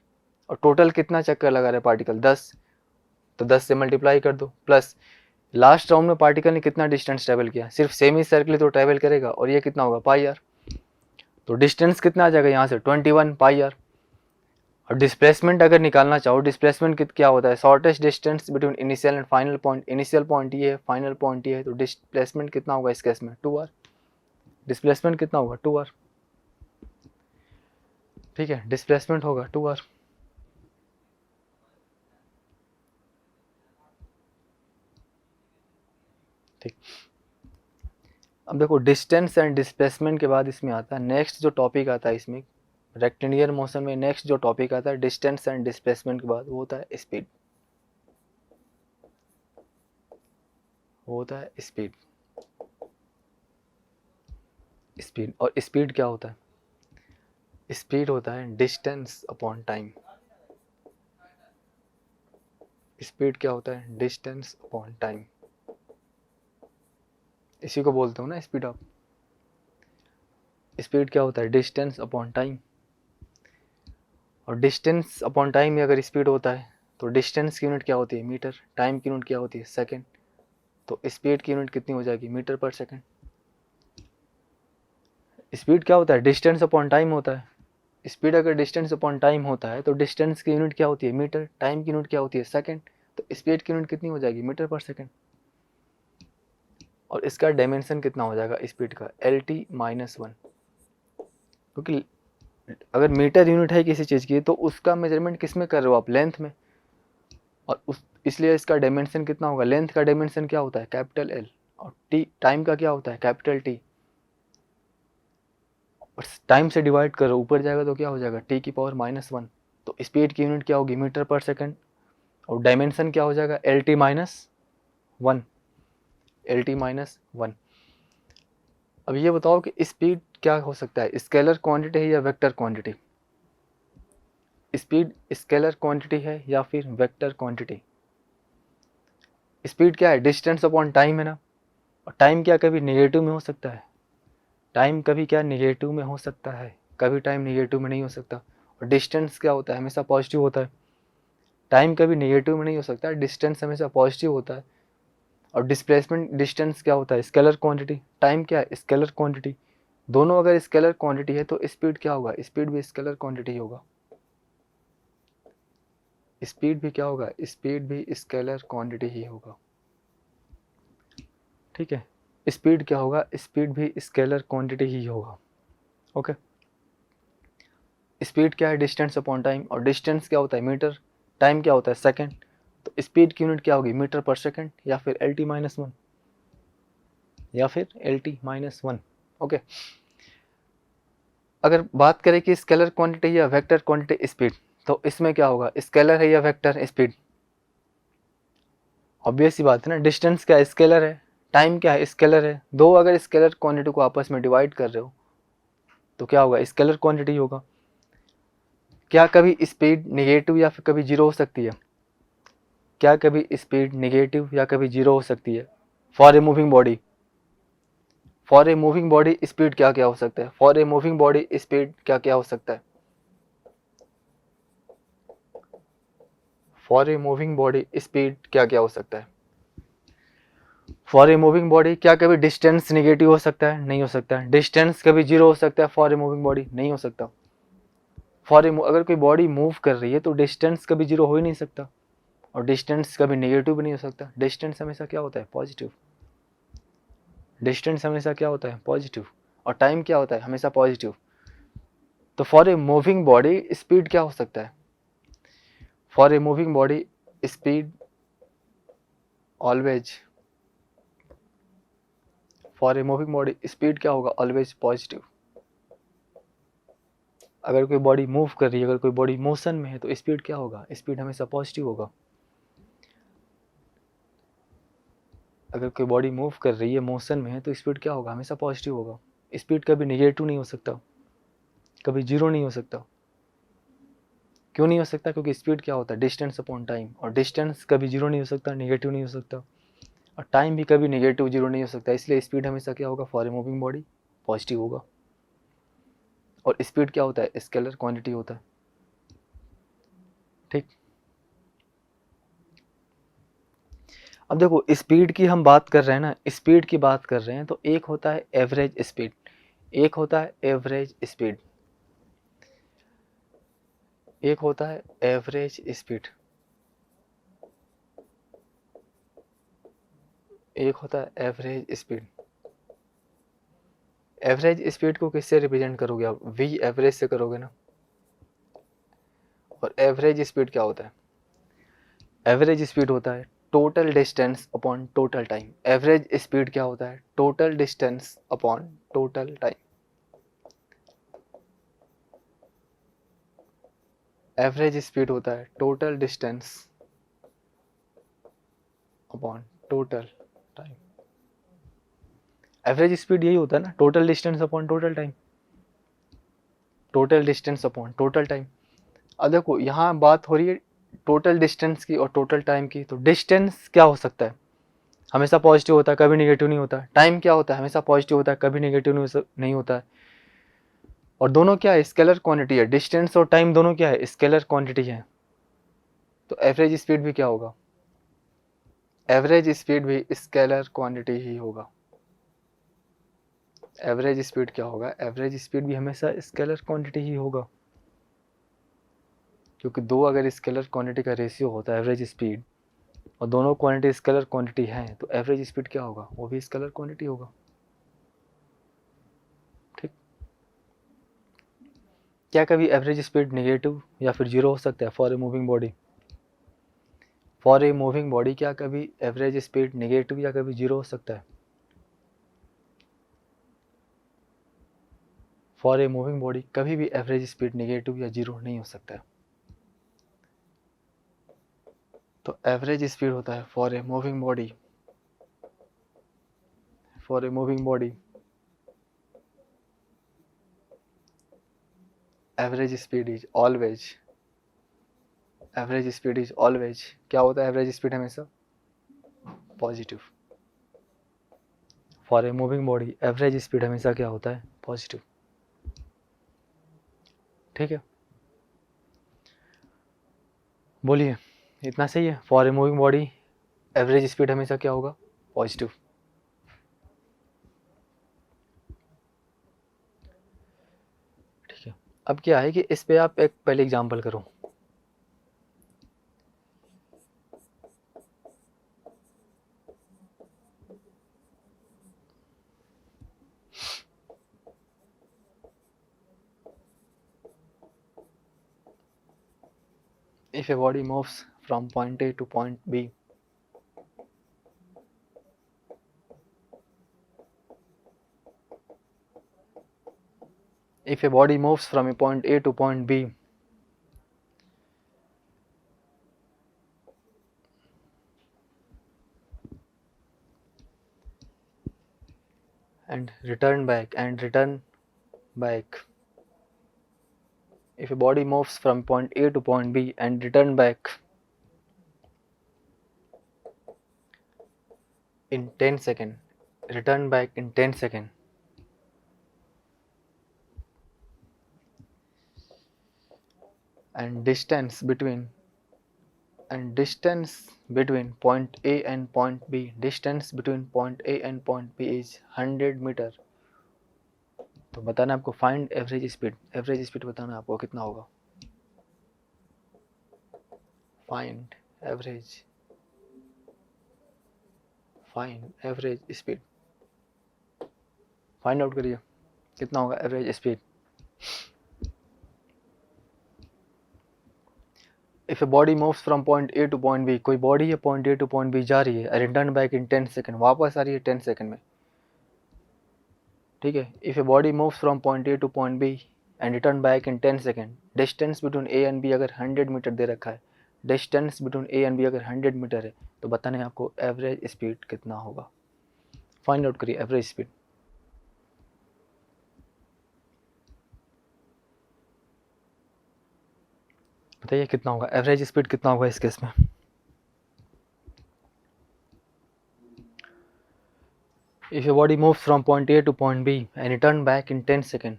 और टोटल कितना चक्कर लगा रहा है पार्टिकल? 10। तो 10 से मल्टीप्लाई कर दो, प्लस लास्ट राउंड में पार्टिकल ने कितना डिस्टेंस ट्रेवल किया? सिर्फ सेमी सर्किल तो ट्रेवल करेगा, और ये कितना होगा? πr। तो डिस्टेंस कितना आ जाएगा यहाँ से? 21πr। और डिस्प्लेसमेंट अगर निकालना चाहो, डिस्प्लेसमेंट क्या होता है? Shortest distance between initial and final point. Initial point ये है, फाइनल पॉइंट ये है, तो डिस्प्लेसमेंट कितना होगा इस केस में? 2r। डिस्प्लेसमेंट कितना होगा? 2r। ठीक है, डिस्प्लेसमेंट होगा 2r। ठीक, अब देखो डिस्टेंस एंड डिस्प्लेसमेंट के बाद इसमें आता है नेक्स्ट जो टॉपिक आता है इसमें रेक्टेंगुलर मोशन में नेक्स्ट जो टॉपिक आता है डिस्टेंस एंड डिस्प्लेसमेंट के बाद वो होता है स्पीड, वो होता है स्पीड। स्पीड और स्पीड क्या होता है? स्पीड होता है डिस्टेंस अपॉन टाइम। स्पीड क्या होता है? Distance upon time. इसी को बोलते हो ना स्पीड ऑफ। स्पीड क्या होता है? Distance upon time. और डिस्टेंस अपॉन टाइम में अगर स्पीड होता है तो डिस्टेंस की यूनिट क्या होती है? मीटर। टाइम की यूनिट क्या होती है? सेकंड। तो स्पीड की यूनिट कितनी हो जाएगी? Metre per second. स्पीड क्या होता है? डिस्टेंस अपॉन टाइम होता है। स्पीड अगर डिस्टेंस अपॉन टाइम होता है तो डिस्टेंस की यूनिट क्या होती है? मीटर। टाइम की यूनिट क्या होती है? सेकंड। तो स्पीड की यूनिट कितनी हो जाएगी? Metre per second. और इसका डायमेंशन कितना हो जाएगा स्पीड का? LT-1। क्योंकि अगर मीटर यूनिट है किसी चीज़ की तो उसका मेजरमेंट किस में कर रहे हो आप? लेंथ में। और उस इसलिए इसका डायमेंशन कितना होगा? लेंथ का डायमेंशन क्या होता है? Capital L। और टी टाइम का क्या होता है? Capital T। और टाइम से डिवाइड करो, ऊपर जाएगा तो क्या हो जाएगा? T⁻⁻1। तो स्पीड की यूनिट क्या होगी? Metre per second. और डायमेंशन क्या हो जाएगा? LT-1। LT-1। अब ये बताओ कि स्पीड क्या हो सकता है? स्केलर क्वांटिटी है या vector quantity? Speed scalar quantity है या फिर वेक्टर क्वांटिटी? स्पीड क्या है? डिस्टेंस अपॉन टाइम है ना। और टाइम क्या कभी नेगेटिव में हो सकता है? टाइम कभी क्या नेगेटिव में हो सकता है? कभी टाइम नेगेटिव में नहीं हो सकता। और डिस्टेंस क्या होता है? हमेशा पॉजिटिव होता है। टाइम कभी नेगेटिव में नहीं हो सकता, डिस्टेंस हमेशा पॉजिटिव होता है। और डिस्प्लेसमेंट डिस्टेंस क्या होता है? Scalar quantity. टाइम क्या है? Scalar quantity. दोनों अगर स्केलर क्वांटिटी है तो स्पीड क्या होगा? स्पीड भी स्केलर क्वांटिटी होगा। स्पीड भी क्या होगा? स्पीड भी स्केलर क्वांटिटी ही होगा। ठीक है, स्पीड क्या होगा? स्पीड भी स्केलर क्वांटिटी ही होगा। ओके, स्पीड क्या है? Distance upon time. और डिस्टेंस क्या होता है? मीटर। टाइम क्या होता है? सेकंड। तो स्पीड की यूनिट क्या होगी? मीटर पर सेकंड या फिर LT-1, या फिर LT-1। ओके, अगर बात करें कि स्केलर क्वांटिटी या वेक्टर क्वांटिटी स्पीड, तो इसमें क्या होगा? स्केलर है या वेक्टर स्पीड? ऑब्वियस सी बात है ना, डिस्टेंस क्या है? स्केलर है। टाइम क्या है? स्केलर है। दो अगर स्केलर क्वांटिटी को आपस में डिवाइड कर रहे हो तो क्या होगा? स्केलर क्वांटिटी होगा। क्या कभी स्पीड नेगेटिव या फिर कभी जीरो हो सकती है? क्या कभी स्पीड नेगेटिव या कभी जीरो हो सकती है? For a moving body, for a moving body speed क्या क्या हो सकता है? For a moving body speed क्या क्या हो सकता है? For a moving body speed क्या क्या हो सकता है? फॉर ए मूविंग बॉडी क्या कभी डिस्टेंस नेगेटिव हो सकता है? नहीं हो सकता। डिस्टेंस कभी जीरो हो सकता है फॉर ए मूविंग बॉडी? नहीं हो सकता। फॉर ए अगर कोई बॉडी मूव कर रही है तो डिस्टेंस कभी जीरो हो ही नहीं सकता। और डिस्टेंस कभी नेगेटिव भी नहीं हो सकता। डिस्टेंस हमेशा क्या होता है? पॉजिटिव। डिस्टेंस हमेशा क्या होता है? पॉजिटिव। और टाइम क्या होता है? हमेशा पॉजिटिव। तो for a moving body speed क्या हो सकता है? For a moving body speed always, for a moving body speed क्या होगा? Always positive. अगर कोई बॉडी मूव कर रही है, अगर कोई बॉडी मोशन में है तो स्पीड क्या होगा? स्पीड हमेशा पॉजिटिव होगा। अगर कोई बॉडी मूव कर रही है, मोशन में है, तो स्पीड क्या होगा? हमेशा पॉजिटिव होगा। स्पीड कभी नेगेटिव नहीं हो सकता, कभी जीरो नहीं हो सकता। क्यों नहीं हो सकता? क्योंकि स्पीड क्या होता है? Distance upon time. और डिस्टेंस कभी जीरो नहीं हो सकता, नेगेटिव नहीं हो सकता। और टाइम भी कभी नेगेटिव जीरो नहीं हो सकता। इसलिए स्पीड हमेशा क्या होगा? For a moving body positive होगा। और स्पीड क्या होता है? स्केलर क्वांटिटी होता है। ठीक, अब देखो स्पीड की हम बात कर रहे हैं ना, स्पीड की बात कर रहे हैं तो एक होता है एवरेज स्पीड, एक होता है एवरेज स्पीड, एक होता है एवरेज स्पीड, एक होता है एवरेज स्पीड। एवरेज स्पीड को किससे रिप्रेजेंट करोगे आप? वी एवरेज से करोगे ना। और एवरेज स्पीड क्या होता है? एवरेज स्पीड होता है total distance upon total time. Average speed क्या होता है? Total distance upon total time. Average speed होता है total distance upon total time. Average speed यही होता है ना, total distance upon total time, total distance upon total time. अब देखो यहाँ बात हो रही है टोटल डिस्टेंस की और टोटल टाइम की। तो डिस्टेंस क्या हो सकता है, हमेशा पॉजिटिव होता है, कभी नेगेटिव नहीं होता। टाइम क्या होता है, हमेशा पॉजिटिव होता है, कभी नेगेटिव नहीं होता है। और दोनों क्या है, स्केलर क्वांटिटी है। डिस्टेंस और टाइम दोनों क्या है, स्केलर क्वांटिटी है। तो एवरेज स्पीड भी क्या होगा, एवरेज स्पीड भी स्केलर क्वांटिटी ही होगा। एवरेज स्पीड क्या होगा, एवरेज स्पीड भी हमेशा स्केलर क्वांटिटी ही होगा, क्योंकि दो अगर स्केलर क्वांटिटी का रेशियो होता है एवरेज स्पीड, और दोनों क्वांटिटी स्केलर क्वांटिटी हैं, तो एवरेज स्पीड क्या होगा, वो भी स्केलर क्वांटिटी होगा। ठीक, क्या कभी एवरेज स्पीड नेगेटिव या फिर जीरो हो सकता है for a moving body? For a moving body क्या कभी एवरेज स्पीड नेगेटिव या कभी जीरो हो सकता है? फॉर ए मूविंग बॉडी कभी भी एवरेज स्पीड नेगेटिव या जीरो नहीं हो सकता है। तो एवरेज स्पीड होता है for a moving body, for a moving body average speed is always, average speed is always क्या होता है, एवरेज स्पीड हमेशा positive. For a moving body average speed हमेशा क्या होता है, पॉजिटिव। ठीक है, बोलिए, इतना सही है। For a moving body average speed हमेशा क्या होगा, पॉजिटिव। ठीक है, अब क्या है कि इस पे आप एक पहले एग्जांपल करो। If a body moves from point A to point B, if a body moves from a point A to point B and return back, if a body moves from point A to point B and return back in 10 seconds, return back in 10 seconds, and distance between point A and point B, distance between point A and point B is 100 meter, तो बताना आपको find average speed. Average speed बताना आपको कितना होगा, find average speed, find out करिए कितना होगा average speed. If a body moves from point A to point B, कोई बॉडी है point A to point B जा रही है, रिटर्न बैक इन 10 सेकंड, वापस आ रही है 10 सेकंड में। ठीक है, if a body moves from point A to point B and return back in 10 second, distance between A and B अगर 100 मीटर दे रखा है, distance between A and B अगर 100 मीटर है, तो बताना है आपको एवरेज स्पीड कितना होगा। फाइंड आउट करिए एवरेज स्पीड। बताइए कितना होगा एवरेज स्पीड, कितना होगा इस केस में। If your body moves from point A to point B and return back in 10 seconds,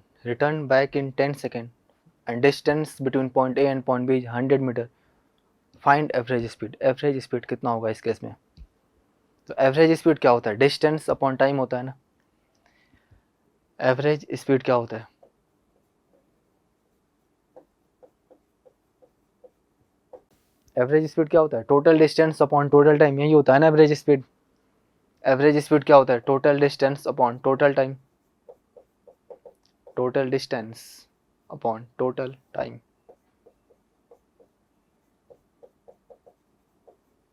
and distance between point A and point B is 100 meter, find average speed। Average speed कितना होगा इस case में। तो average speed क्या होता है, distance upon time होता है ना। एवरेज स्पीड क्या होता है, एवरेज स्पीड क्या होता है, total distance upon total time, यही होता है ना एवरेज स्पीड। एवरेज स्पीड क्या होता है, total distance upon total time, total distance upon total time.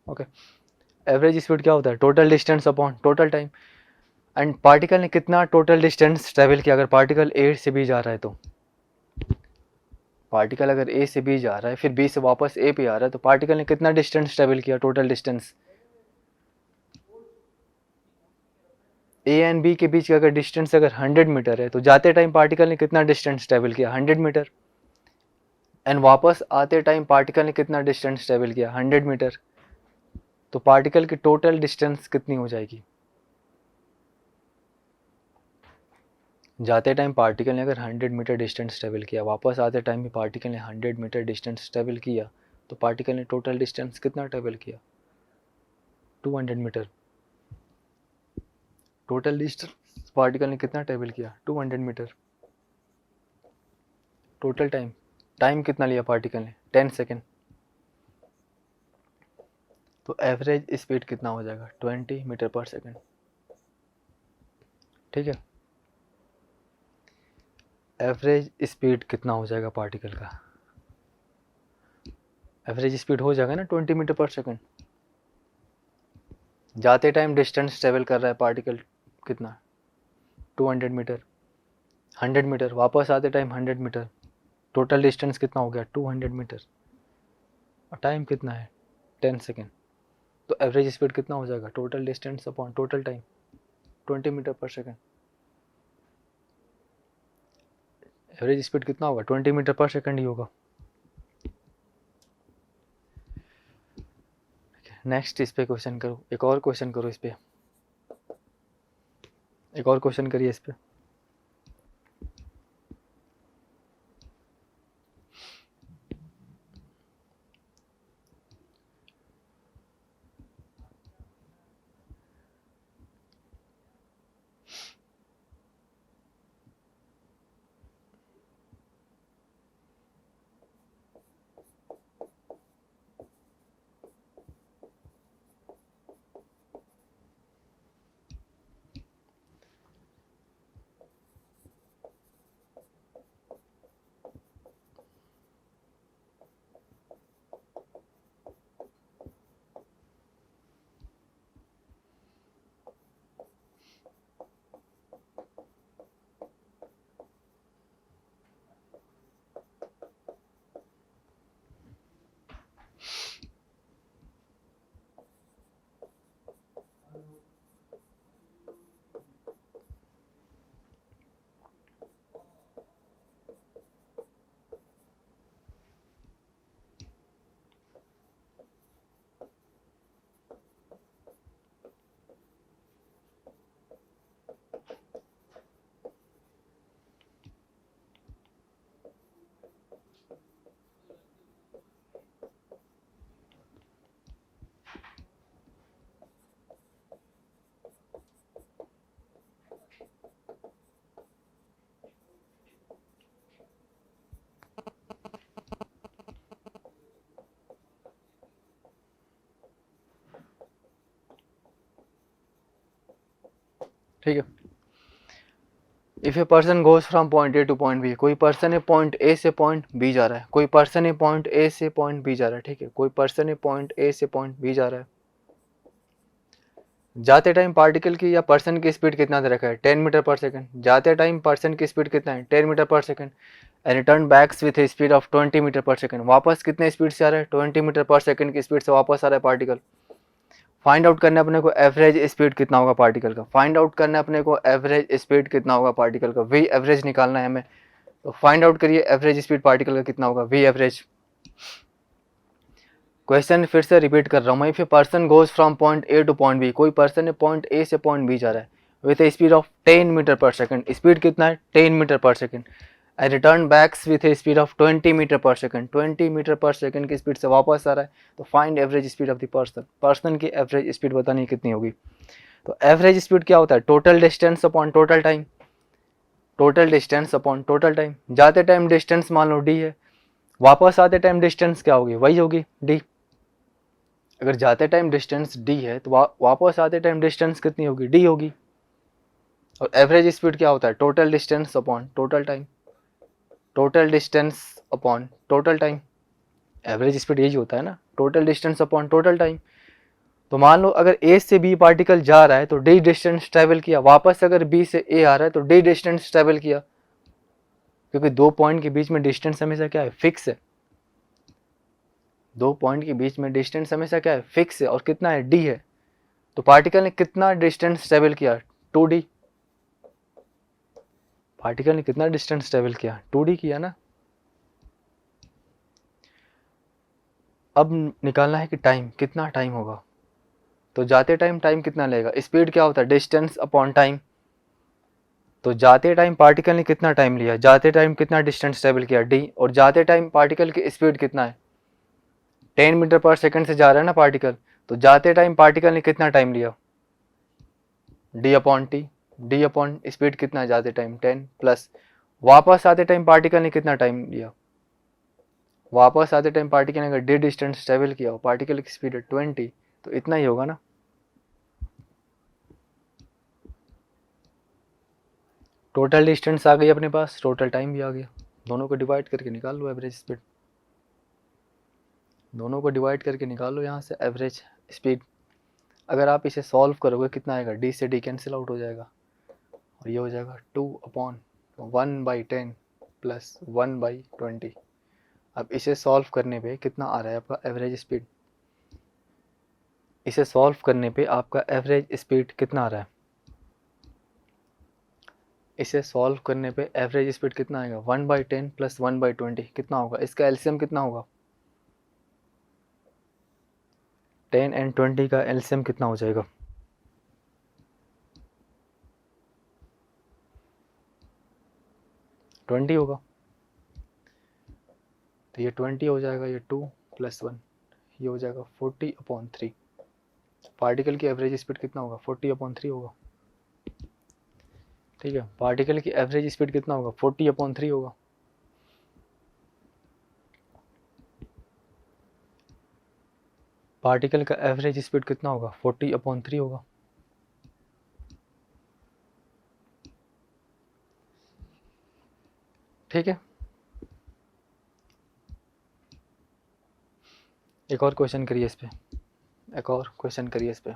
Okay, average speed क्या होता है, total distance upon total time. And particle ने कितना टोटल डिस्टेंस ट्रेवल किया, अगर पार्टिकल ए से बी जा रहा है तो पार्टिकल अगर ए से बी जा रहा है फिर बी से वापस ए पे आ रहा है तो पार्टिकल ने कितना डिस्टेंस ट्रेवल किया, total distance. A and B के बीच का अगर डिस्टेंस अगर 100 मीटर है तो जाते टाइम पार्टिकल ने कितना डिस्टेंस ट्रेवल किया, 100 मीटर। एंड वापस आते टाइम पार्टिकल ने कितना डिस्टेंस ट्रेवल किया, 100 मीटर। तो पार्टिकल की टोटल डिस्टेंस कितनी हो जाएगी? जाते टाइम पार्टिकल ने अगर 100 मीटर डिस्टेंस ट्रेवल किया, वापस आते टाइम भी पार्टिकल ने 100 मीटर डिस्टेंस ट्रेवल किया, तो पार्टिकल ने टोटल डिस्टेंस कितना ट्रेवल किया, 200 मीटर। टोटल डिस्टेंस पार्टिकल ने कितना ट्रेवल किया, 200 मीटर। टोटल टाइम, टाइम कितना लिया पार्टिकल ने, 10 सेकेंड। तो एवरेज स्पीड कितना हो जाएगा, 20 मीटर पर सेकेंड। ठीक है, एवरेज स्पीड कितना हो जाएगा पार्टिकल का, एवरेज स्पीड हो जाएगा ना 20 मीटर पर सेकेंड। जाते टाइम डिस्टेंस ट्रेवल कर रहा है पार्टिकल कितना, 200 मीटर, 100 मीटर। वापस आते टाइम 100 मीटर, टोटल डिस्टेंस कितना हो गया, 200 मीटर। और टाइम कितना है, 10 सेकेंड। तो एवरेज स्पीड कितना हो जाएगा, total distance upon total time, 20 meter per second. Average speed कितना होगा, 20 मीटर पर सेकेंड ही होगा। नेक्स्ट इस पे क्वेश्चन करो, एक और क्वेश्चन करो इस पे, एक और क्वेश्चन करिए इस पे। ठीक है, if a person goes from point A to point B, कोई पर्सन है पॉइंट ए से पॉइंट बी जा रहा है, कोई पर्सन है पॉइंट ए से पॉइंट बी जा रहा है। ठीक है, कोई पर्सन है पॉइंट ए से पॉइंट बी जा रहा है। जाते टाइम पार्टिकल की या पर्सन की स्पीड कितना दे रखा है, 10 मीटर पर सेकंड। जाते टाइम पर्सन की स्पीड कितना है, 10 meter per second. And return backs with a speed of 20 meter per second. वापस कितने स्पीड से आ रहा है, 20 मीटर पर सेकंड की स्पीड से वापस आ रहा है पार्टिकल। फाइंड आउट करना अपने को एवरेज स्पीड कितना होगा पार्टिकल का, फाइंड आउट करना अपने को एवरेज स्पीड कितना होगा पार्टिकल का, वी एवरेज निकालना है हमें। तो फाइंड आउट करिए एवरेज स्पीड पार्टिकल का कितना होगा, वी एवरेज। क्वेश्चन फिर से रिपीट कर रहा हूँ मैं, if a person goes from point A to point B, कोई पर्सन है पॉइंट ए से पॉइंट बी जा रहा है with a speed of 10 meter per second. Speed कितना है, 10 meter per second. And return backs with a speed of 20 meter per second. 20 meter per second की speed से वापस आ रहा है। तो find average speed of the person, person की एवरेज स्पीड बतानी है कितनी होगी। तो एवरेज स्पीड क्या होता है, total distance upon total time, total distance upon total time. जाते टाइम डिस्टेंस मान लो डी है, वापस आते टाइम डिस्टेंस क्या होगी, वही होगी डी। अगर जाते टाइम डिस्टेंस डी है तो वापस आते टाइम डिस्टेंस कितनी होगी, डी होगी। और एवरेज स्पीड क्या होता है, total distance upon total time, total distance upon total time. Average speed यही होता है ना, total distance upon total time. तो मान लो अगर ए से बी पार्टिकल जा रहा है तो डी डिस्टेंस ट्रेवल किया, वापस अगर बी से ए आ रहा है तो डी डिस्टेंस ट्रेवल किया। क्योंकि दो पॉइंट के बीच में डिस्टेंस हमेशा क्या है, फिक्स है। दो पॉइंट के बीच में डिस्टेंस हमेशा क्या है, फिक्स है, और कितना है, d है। तो पार्टिकल ने कितना डिस्टेंस ट्रेवल किया, 2d। पार्टिकल ने कितना डिस्टेंस ट्रेवल किया, 2d किया ना। अब निकालना है कि टाइम, कितना टाइम होगा। तो जाते टाइम टाइम कितना लगेगा, स्पीड क्या होता है, डिस्टेंस अपॉन टाइम। तो जाते टाइम पार्टिकल ने कितना टाइम लिया, जाते टाइम कितना डिस्टेंस ट्रेवल किया, d, और जाते टाइम पार्टिकल की स्पीड कितना है, 10 मीटर पर सेकंड से जा रहा है ना पार्टिकल। तो जाते टाइम पार्टिकल ने कितना टाइम लिया, d upon T. d upon speed कितना है जाते टाइम, 10, प्लस वापस आते टाइम पार्टिकल ने कितना टाइम लिया, वापस आते टाइम पार्टिकल ने अगर d डिस्टेंस ट्रेवल किया हो, पार्टिकल की स्पीड है 20, तो इतना ही होगा ना। टोटल डिस्टेंस आ गई अपने पास, टोटल टाइम भी आ गया। दोनों को डिवाइड करके निकाल लो एवरेज स्पीड, दोनों को डिवाइड करके निकाल लो यहाँ से एवरेज स्पीड। अगर आप इसे सॉल्व करोगे कितना आएगा, d से d कैंसिल आउट हो जाएगा, और ये हो जाएगा 2/1/10 प्लस 1/20। अब इसे सॉल्व करने पे कितना आ रहा है आपका एवरेज स्पीड, इसे सॉल्व करने पे आपका एवरेज स्पीड कितना आ रहा है, इसे सॉल्व करने पे एवरेज स्पीड कितना आएगा, 1/10 प्लस 1/20 कितना होगा, इसका एलसीएम कितना होगा, 10 एंड 20 का एलसीएम कितना हो जाएगा, 20 होगा। तो ये 20 हो जाएगा, ये 2 + 1, ये हो जाएगा 40/3। पार्टिकल की एवरेज स्पीड कितना होगा, 40/3 होगा। ठीक है, पार्टिकल की एवरेज स्पीड कितना होगा, 40/3 होगा। पार्टिकल का एवरेज स्पीड कितना होगा, 40/3 होगा। ठीक है, एक और क्वेश्चन करिए इस पे, एक और क्वेश्चन करिए इस पे।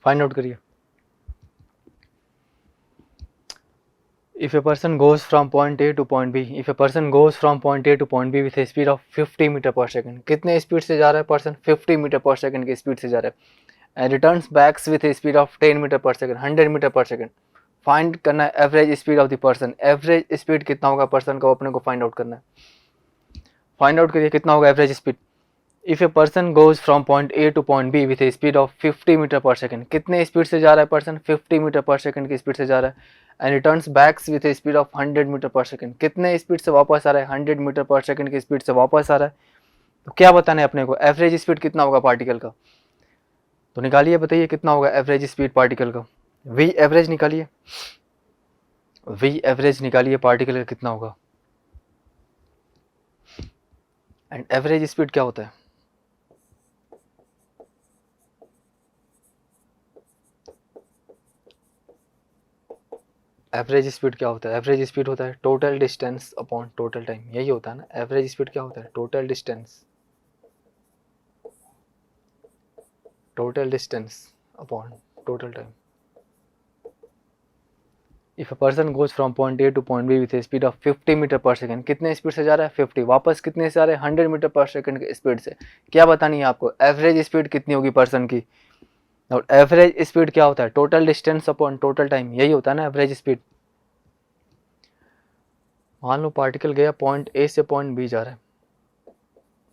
फाइंड आउट करिए। If a person goes from point A to point B, if a person goes from point A to point B with a speed of 50 meter per second, कितने स्पीड से जा रहा है person, 50 meter per second की speed से जा रहा है, and returns backs with a speed of 10 meter per second, 100 meter per second. Find करना है average speed of the person, average speed कितना होगा पर्सन का, अपने को फाइंड आउट करना है। फाइंड आउट करिए कितना होगा average speed. If a person goes from point A to point B with a speed of 50 meter per second, कितने स्पीड से जा रहा है पर्सन, 50 मीटर पर सेकंड की स्पीड से जा रहा है, and returns backs with a speed of 100 meter per second, कितने स्पीड से वापस आ रहा है, 100 मीटर पर सेकंड की स्पीड से वापस आ रहा है। तो क्या बताना है अपने को, एवरेज स्पीड कितना होगा पार्टिकल का। तो निकालिए, बताइए कितना होगा एवरेज स्पीड पार्टिकल का, वी एवरेज निकालिए, वी एवरेज निकालिए पार्टिकल का कितना होगा। एंड एवरेज स्पीड क्या होता है, एवरेज स्पीड क्या होता है? एवरेज स्पीड होता है total distance upon total time, यही होता है ना। एवरेज स्पीड क्या होता है? Total distance upon total time. If a person goes from point A to point B with speed of 50 meter per second, कितने स्पीड से जा रहा है? 50। वापस कितने से आ रहे हैं? 100 मीटर पर सेकंड के स्पीड से। क्या बतानी है आपको? एवरेज स्पीड कितनी होगी पर्सन की। और एवरेज स्पीड क्या होता है? Total distance upon total time, यही होता है ना एवरेज स्पीड। मान लो पार्टिकल गया पॉइंट ए से पॉइंट बी जा रहा है,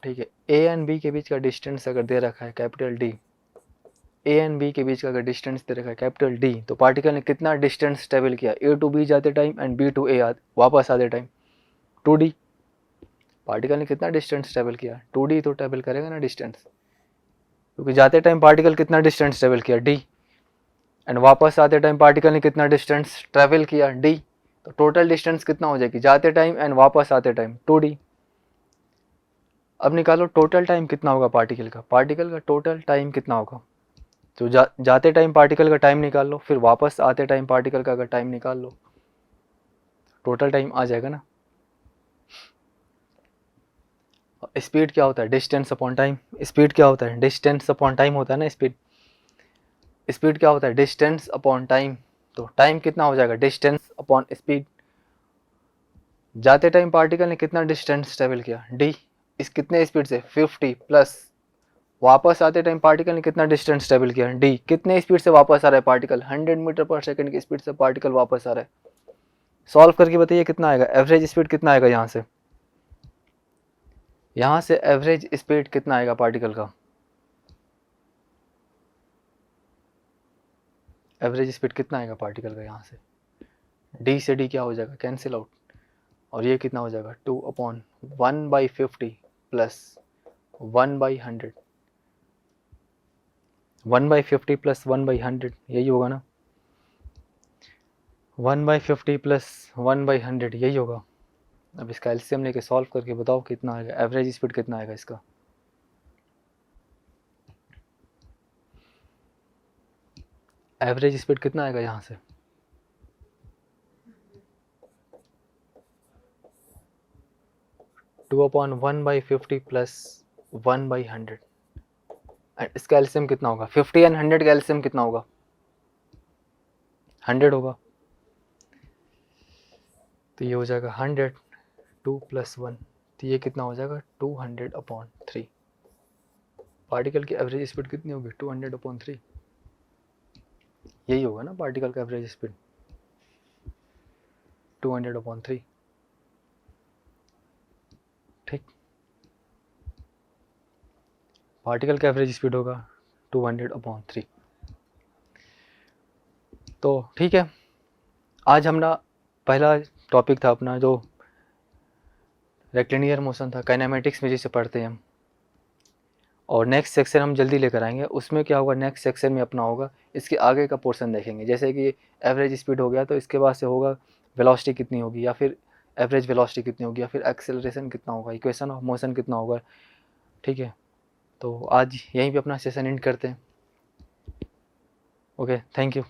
ठीक है। ए एंड बी के बीच का डिस्टेंस अगर दे रखा है capital D, A and B के बीच का अगर डिस्टेंस दे रखा है कैपिटल डी, तो पार्टिकल ने कितना डिस्टेंस ट्रेवल किया? ए टू बी जाते टाइम एंड बी टू ए वापस आते टाइम 2d। पार्टिकल ने कितना डिस्टेंस ट्रेवल किया? 2d तो ट्रेवल करेगा ना डिस्टेंस, क्योंकि जाते टाइम पार्टिकल कितना डिस्टेंस ट्रेवल किया? d। एंड वापस आते टाइम पार्टिकल ने कितना डिस्टेंस ट्रेवल किया? d। तो टोटल डिस्टेंस कितना हो जाएगी जाते टाइम एंड वापस आते टाइम? 2d। अब निकालो टोटल टाइम कितना होगा पार्टिकल का टोटल टाइम कितना होगा। तो जाते टाइम पार्टिकल का टाइम निकाल लो, फिर वापस आते टाइम पार्टिकल का अगर टाइम निकाल लो, टोटल टाइम आ जाएगा ना। स्पीड क्या होता है? Distance upon time. स्पीड क्या होता है? डिस्टेंस अपॉन टाइम होता है ना स्पीड। स्पीड क्या होता है? Distance upon time. तो टाइम कितना हो जाएगा? Distance upon speed. जाते टाइम पार्टिकल ने कितना डिस्टेंस ट्रेवल किया? डी। इस कितने स्पीड से? 50 प्लस वापस आते टाइम पार्टिकल ने कितना डिस्टेंस ट्रेवल किया? डी। कितने स्पीड से वापस आ रहा है पार्टिकल? 100 मीटर पर सेकंड की स्पीड से पार्टिकल वापस आ रहा है। सॉल्व करके बताइए कितना आएगा? एवरेज स्पीड कितना आएगा यहाँ से एवरेज स्पीड कितना आएगा पार्टिकल का? एवरेज स्पीड कितना आएगा पार्टिकल का यहाँ से? डी से डी क्या हो जाएगा? Cancel out. और ये कितना हो जाएगा? 2/1/50 प्लस 1/100। 1/50 प्लस 1/100 यही होगा ना। 1/50 प्लस 1/100 यही होगा। अब इसका एलसीएम लेके सॉल्व करके बताओ कितना आएगा, एवरेज स्पीड कितना आएगा इसका। एवरेज स्पीड कितना आएगा यहाँ से? 2/1/50 प्लस 1/100। इसका एलसीएम कितना होगा? 50 एंड 100 का एलसीएम कितना होगा? 100 होगा। तो ये हो जाएगा 100 2 + 1, तो ये कितना हो जाएगा? 200/3। पार्टिकल की एवरेज स्पीड कितनी होगी? 200/3। यही होगा ना पार्टिकल का एवरेज स्पीड, 200/3। ठीक, पार्टिकल का एवरेज स्पीड होगा 200/3। तो ठीक है, आज हमारा पहला टॉपिक था अपना जो रेक्टिलिनियर मोशन था, काइनेमेटिक्स में जिसे पढ़ते हैं हम। और नेक्स्ट सेक्शन हम जल्दी लेकर आएंगे। उसमें क्या होगा? नेक्स्ट सेक्शन में अपना होगा इसके आगे का पोर्शन देखेंगे। जैसे कि एवरेज स्पीड हो गया, तो इसके बाद से होगा वेलोसिटी कितनी होगी, या फिर एवरेज वेलोसिटी कितनी होगी, या फिर एक्सेलरेशन कितना होगा, इक्वेशन ऑफ मोशन कितना होगा। ठीक है, तो आज यहीं पे अपना सेशन एंड करते हैं। Okay, thank you.